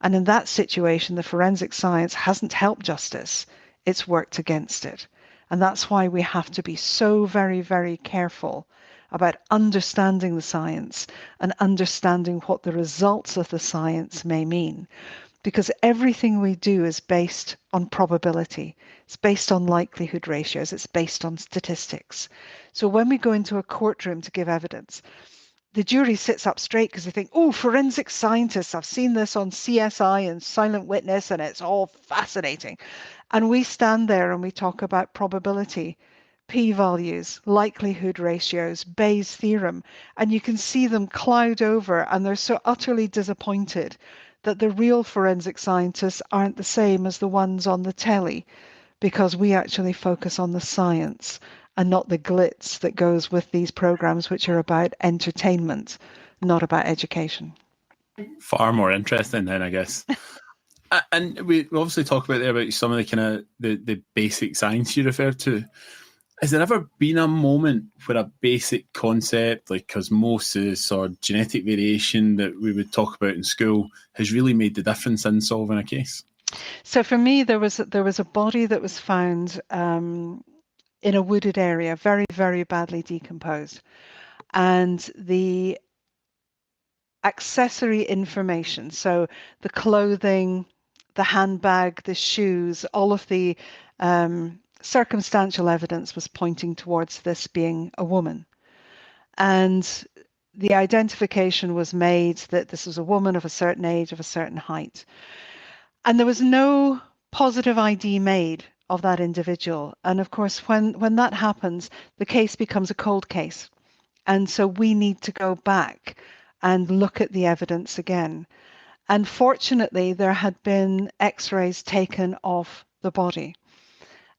And in that situation, the forensic science hasn't helped justice. It's worked against it. And that's why we have to be so very, very careful about understanding the science and understanding what the results of the science may mean. Because everything we do is based on probability. It's based on likelihood ratios. It's based on statistics. So when we go into a courtroom to give evidence, the jury sits up straight because they think, oh, forensic scientists, I've seen this on CSI and Silent Witness, and it's all fascinating. And we stand there and we talk about probability, p-values, likelihood ratios, Bayes' theorem, and you can see them cloud over, and they're so utterly disappointed that the real forensic scientists aren't the same as the ones on the telly, because we actually focus on the science and not the glitz that goes with these programs, which are about entertainment, not about education. Far more interesting then, I guess. And we obviously talk about there about some of the kind of the basic science you referred to. Has there ever been a moment where a basic concept like osmosis or genetic variation that we would talk about in school has really made the difference in solving a case? So for me, there was a body that was found in a wooded area, very, very badly decomposed. And the accessory information, so the clothing, the handbag, the shoes, all of the circumstantial evidence was pointing towards this being a woman. And the identification was made that this was a woman of a certain age, of a certain height. And there was no positive ID made of that individual. And of course, when that happens, the case becomes a cold case. And so we need to go back and look at the evidence again. And fortunately, there had been x-rays taken of the body.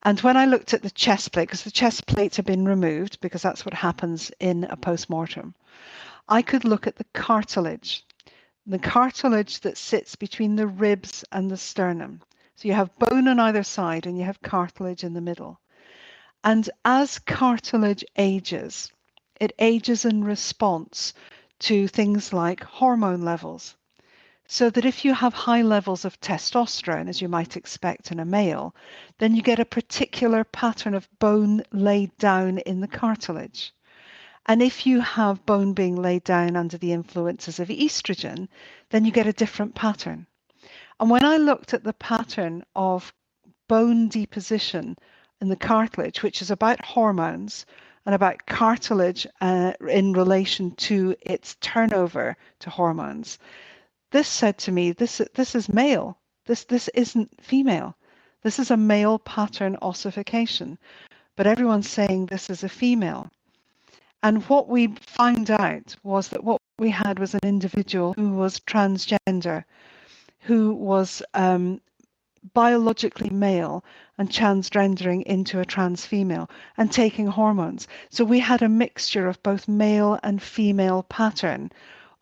And when I looked at the chest plate, because the chest plates have been removed, because that's what happens in a post-mortem, I could look at the cartilage that sits between the ribs and the sternum. So you have bone on either side and you have cartilage in the middle. And as cartilage ages, it ages in response to things like hormone levels. So that if you have high levels of testosterone, as you might expect in a male, then you get a particular pattern of bone laid down in the cartilage. And if you have bone being laid down under the influences of estrogen, then you get a different pattern. And when I looked at the pattern of bone deposition in the cartilage, which is about hormones and about cartilage in relation to its turnover to hormones, this said to me, this is male. This isn't female. This is a male pattern ossification. But everyone's saying this is a female. And what we found out was that what we had was an individual who was transgender, who was biologically male and transgendering into a trans female and taking hormones. So we had a mixture of both male and female pattern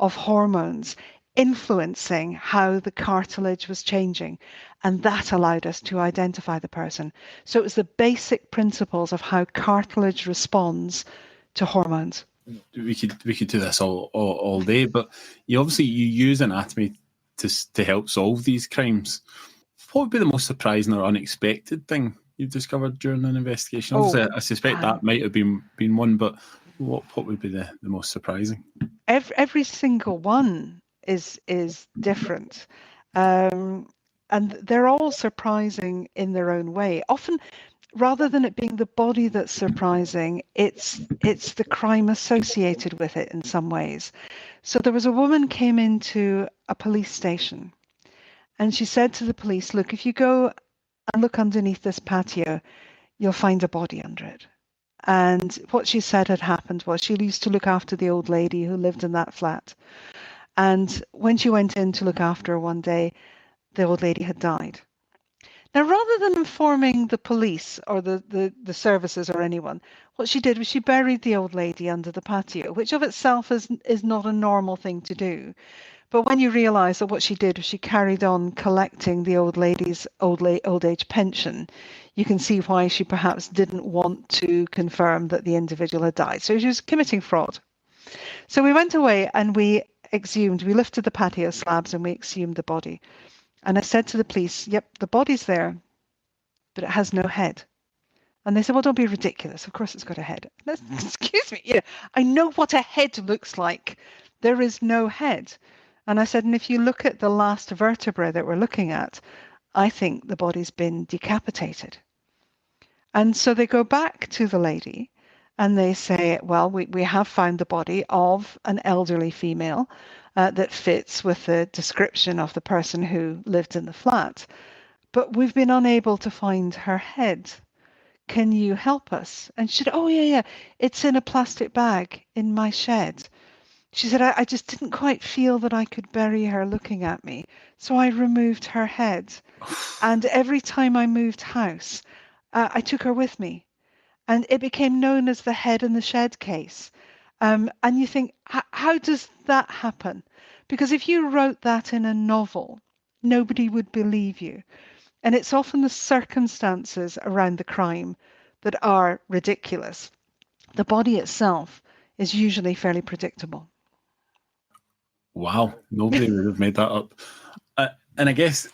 of hormones influencing how the cartilage was changing. And that allowed us to identify the person. So it was the basic principles of how cartilage responds to hormones. We could do this all day, but you use anatomy to help solve these crimes. What would be the most surprising or unexpected thing you've discovered during an investigation? Obviously, I suspect that might have been one, but what would be the most surprising? Every single one is different, and they're all surprising in their own way. Often, rather than it being the body that's surprising, it's the crime associated with it in some ways. So there was a woman came into a police station, and she said to the police, "Look, if you go and look underneath this patio, you'll find a body under it." And what she said had happened was she used to look after the old lady who lived in that flat. And when she went in to look after her one day, the old lady had died. Now, rather than informing the police or the services or anyone, what she did was she buried the old lady under the patio, which of itself is not a normal thing to do. But when you realise that what she did was she carried on collecting the old lady's old age pension, you can see why she perhaps didn't want to confirm that the individual had died. So she was committing fraud. So we went away and we lifted the patio slabs and we exhumed the body. And I said to the police, "Yep, the body's there, but it has no head." And they said, "Well, don't be ridiculous. Of course it's got a head." Excuse me, I know what a head looks like. There is no head. And I said, and if you look at the last vertebra that we're looking at, I think the body's been decapitated. And so they go back to the lady and they say, well, we have found the body of an elderly female that fits with the description of the person who lived in the flat, but we've been unable to find her head. Can you help us? And she said, "Oh, yeah, it's in a plastic bag in my shed." She said, I just didn't quite feel that I could bury her looking at me, so I removed her head. And every time I moved house, I took her with me. And it became known as the head in the shed case. And you think, how does that happen? Because if you wrote that in a novel, nobody would believe you. And it's often the circumstances around the crime that are ridiculous. The body itself is usually fairly predictable. Wow, nobody would have made that up. And I guess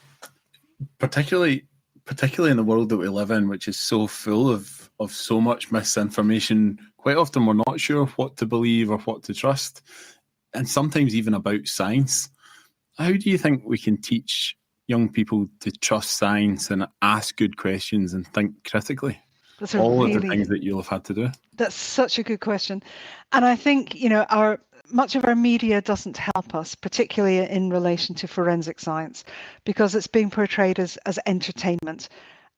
particularly in the world that we live in, which is so full of so much misinformation, quite often we're not sure what to believe or what to trust, and sometimes even about science. How do you think we can teach young people to trust science and ask good questions and think critically? That's all of the things that you'll have had to do. That's such a good question. And I think, much of our media doesn't help us, particularly in relation to forensic science, because it's being portrayed as entertainment.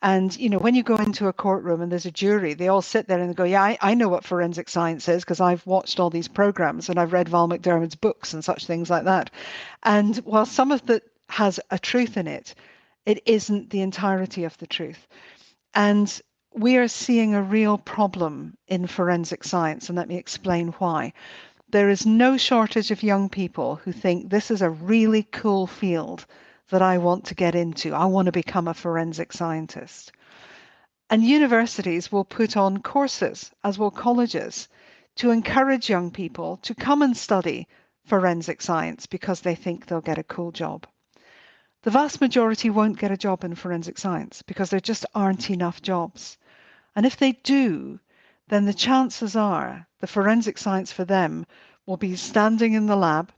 And, when you go into a courtroom and there's a jury, they all sit there and they go, yeah, I know what forensic science is because I've watched all these programs and I've read Val McDermid's books and such things like that. And while some of that has a truth in it, it isn't the entirety of the truth. And we are seeing a real problem in forensic science, and let me explain why. There is no shortage of young people who think this is a really cool field that I want to get into. I want to become a forensic scientist. And universities will put on courses, as will colleges, to encourage young people to come and study forensic science because they think they'll get a cool job. The vast majority won't get a job in forensic science because there just aren't enough jobs. And if they do, then the chances are the forensic science for them will be standing in the lab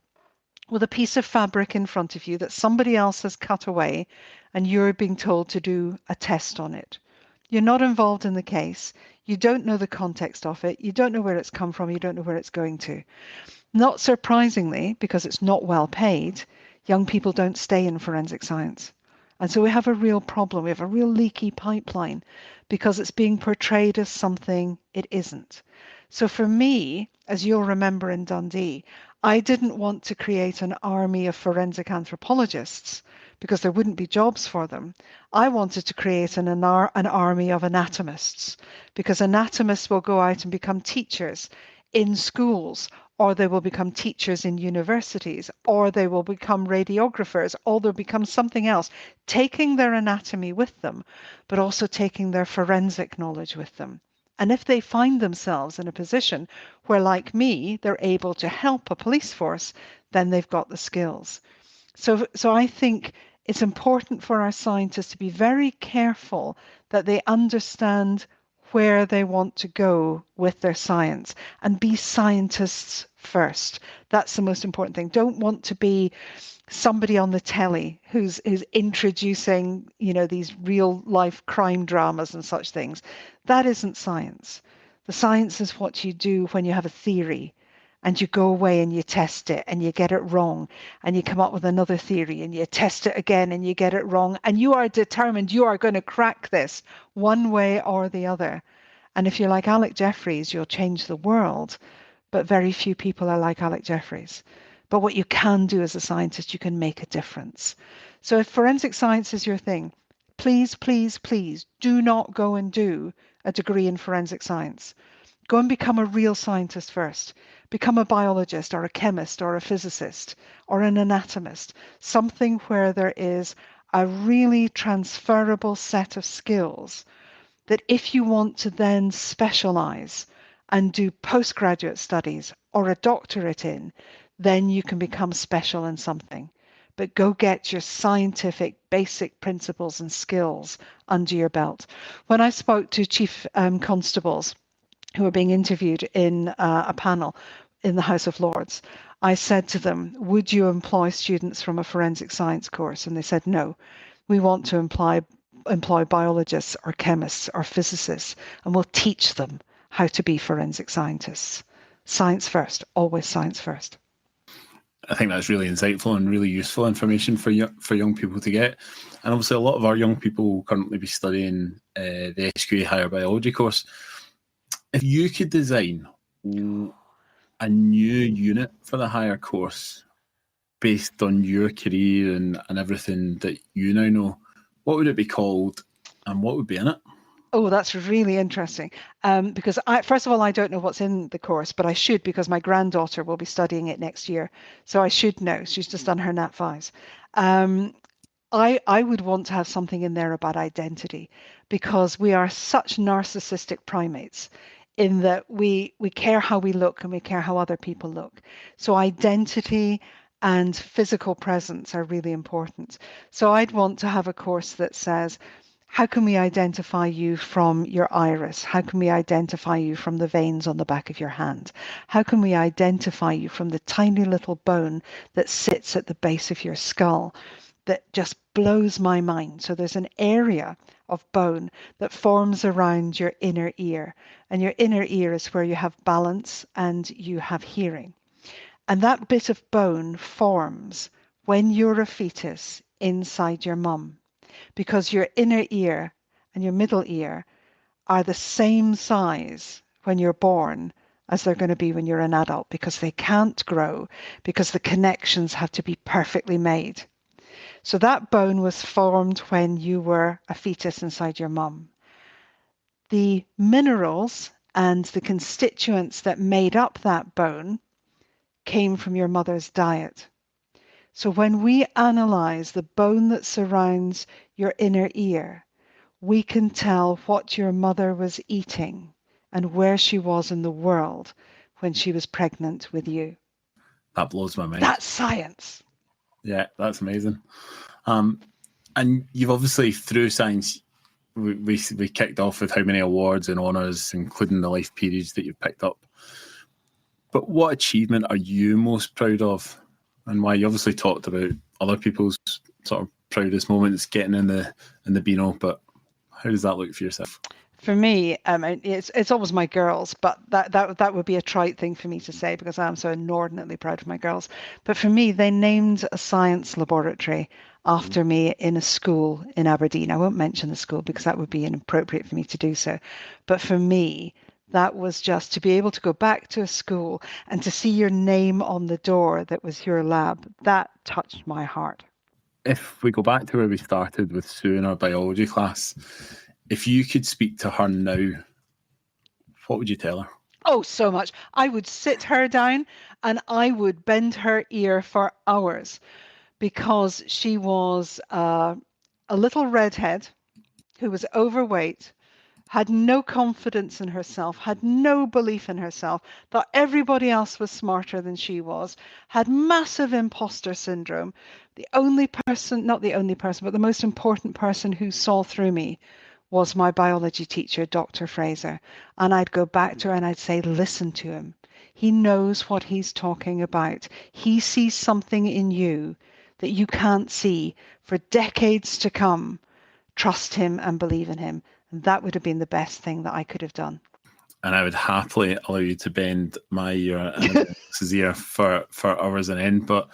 with a piece of fabric in front of you that somebody else has cut away, and you're being told to do a test on it. You're not involved in the case. You don't know the context of it. You don't know where it's come from. You don't know where it's going to. Not surprisingly, because it's not well paid, young people don't stay in forensic science. And so we have a real problem. We have a real leaky pipeline because it's being portrayed as something it isn't. So for me, as you'll remember in Dundee, I didn't want to create an army of forensic anthropologists because there wouldn't be jobs for them. I wanted to create an army of anatomists because anatomists will go out and become teachers in schools, or they will become teachers in universities, or they will become radiographers, or they'll become something else, taking their anatomy with them, but also taking their forensic knowledge with them. And if they find themselves in a position where, like me, they're able to help a police force, then they've got the skills. So I think it's important for our scientists to be very careful that they understand where they want to go with their science and be scientists first. That's the most important thing. Don't want to be somebody on the telly who's introducing, these real life crime dramas and such things. That isn't science. The science is what you do when you have a theory and you go away and you test it and you get it wrong and you come up with another theory and you test it again and you get it wrong and you are determined you are going to crack this one way or the other. And if you're like Alec Jeffreys, you'll change the world, but very few people are like Alec Jeffreys. But what you can do as a scientist, you can make a difference. So if forensic science is your thing, please, please, please do not go and do a degree in forensic science. Go and become a real scientist first. Become a biologist or a chemist or a physicist or an anatomist, something where there is a really transferable set of skills that if you want to then specialize and do postgraduate studies or a doctorate in, then you can become special in something. But go get your scientific basic principles and skills under your belt. When I spoke to chief constables who were being interviewed in a panel in the House of Lords, I said to them, would you employ students from a forensic science course? And they said, no, we want to employ biologists or chemists or physicists, and we'll teach them how to be forensic scientists. Science first, always science first. I think that's really insightful and really useful information for young people to get. And obviously a lot of our young people will currently be studying the SQA Higher Biology course. If you could design a new unit for the higher course based on your career and everything that you now know, what would it be called and what would be in it? Oh, that's really interesting. Because first of all, I don't know what's in the course, but I should because my granddaughter will be studying it next year. So I should know. She's just done her Nat 5s. I would want to have something in there about identity because we are such narcissistic primates in that we care how we look and we care how other people look. So identity and physical presence are really important. So I'd want to have a course that says, how can we identify you from your iris? How can we identify you from the veins on the back of your hand? How can we identify you from the tiny little bone that sits at the base of your skull? That just blows my mind. So there's an area of bone that forms around your inner ear. And your inner ear is where you have balance and you have hearing. And that bit of bone forms when you're a fetus inside your mum, because your inner ear and your middle ear are the same size when you're born as they're going to be when you're an adult, because they can't grow, because the connections have to be perfectly made. So that bone was formed when you were a fetus inside your mum. The minerals and the constituents that made up that bone came from your mother's diet. So when we analyze the bone that surrounds your inner ear, we can tell what your mother was eating and where she was in the world when she was pregnant with you. That blows my mind. That's science. Yeah, that's amazing. And you've obviously, through science, we kicked off with how many awards and honours, including the life periods that you've picked up. But what achievement are you most proud of, and why? You obviously talked about other people's sort of proudest moments, getting in the Beano, but how does that look for yourself? For me, it's always my girls, but that would be a trite thing for me to say because I'm so inordinately proud of my girls. But for me, they named a science laboratory after me in a school in Aberdeen. I won't mention the school because that would be inappropriate for me to do so. But for me, that was just to be able to go back to a school and to see your name on the door that was your lab. That touched my heart. If we go back to where we started with Sue in our biology class, if you could speak to her now, what would you tell her? Oh, so much. I would sit her down and I would bend her ear for hours because she was a little redhead who was overweight, had no confidence in herself, had no belief in herself, thought everybody else was smarter than she was, had massive imposter syndrome. The only person, not the only person, but the most important person who saw through me was my biology teacher, Dr. Fraser. And I'd go back to her and I'd say, listen to him. He knows what he's talking about. He sees something in you that you can't see for decades to come. Trust him and believe in him. And that would have been the best thing that I could have done. And I would happily allow you to bend my ear and Alex's ear for hours on end, but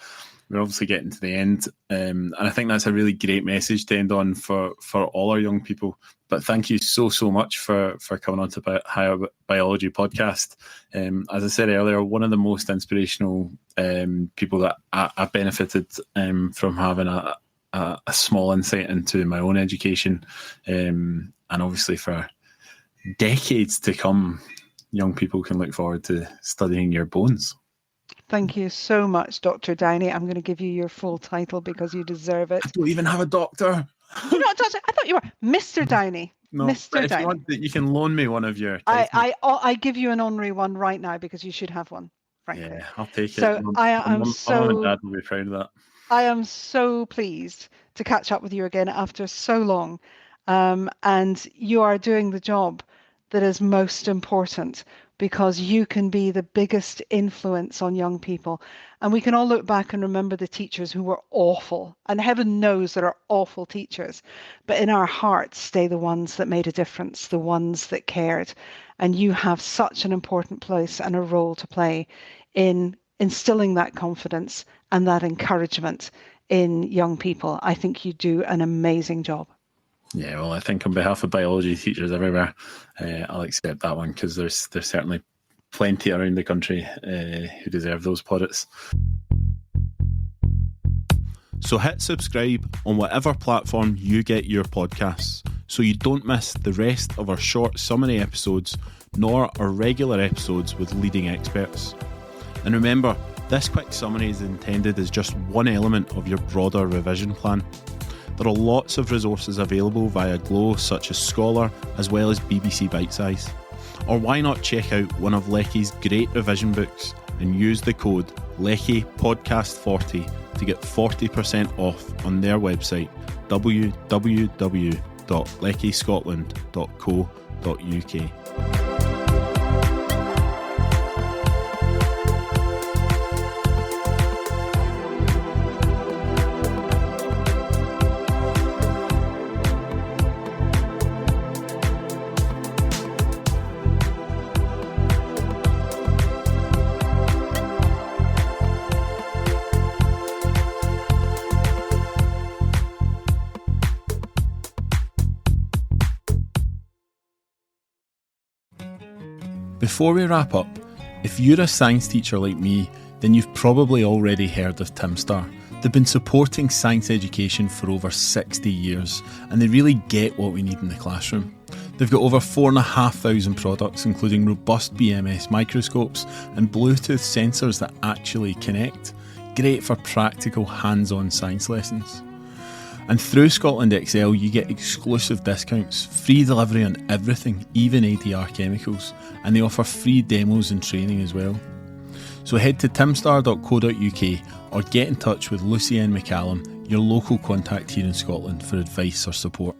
we're obviously getting to the end. And I think that's a really great message to end on for all our young people. But thank you so much for coming on to Higher Biology podcast. As I said earlier, one of the most inspirational people that I've benefited from having a small insight into my own education. And obviously for decades to come, young people can look forward to studying your bones. Thank you so much, Dr. Downey. I'm going to give you your full title because you deserve it. I don't even have a doctor. You're not a doctor. I thought you were Mr. Downey. No, Mr. Downey. You want, you can loan me one of your titles. I give you an honorary one right now because you should have one. Frankly. Yeah, I'll take it. So Mum and Dad will be proud of that. I am so pleased to catch up with you again after so long. And you are doing the job that is most important because you can be the biggest influence on young people. And we can all look back and remember the teachers who were awful. And heaven knows there are awful teachers. But in our hearts stay the ones that made a difference, the ones that cared. And you have such an important place and a role to play in instilling that confidence and that encouragement in young people. I think you do an amazing job. Yeah, well, I think on behalf of biology teachers everywhere, I'll accept that one because there's certainly plenty around the country who deserve those plaudits. So hit subscribe on whatever platform you get your podcasts so you don't miss the rest of our short summary episodes nor our regular episodes with leading experts. And remember, this quick summary is intended as just one element of your broader revision plan. There are lots of resources available via Glow, such as Scholar, as well as BBC Bitesize. Or why not check out one of Lecky's great revision books and use the code LeckyPodcast40 to get 40% off on their website, www.leckyscotland.co.uk. Before we wrap up, if you're a science teacher like me, then you've probably already heard of Timstar. They've been supporting science education for over 60 years, and they really get what we need in the classroom. They've got over 4,500 products, including robust BMS microscopes and Bluetooth sensors that actually connect. Great for practical, hands-on science lessons. And through Scotland Excel, you get exclusive discounts, free delivery on everything, even ADR chemicals, and they offer free demos and training as well. So head to timstar.co.uk or get in touch with Lucy N. McCallum, your local contact here in Scotland, for advice or support.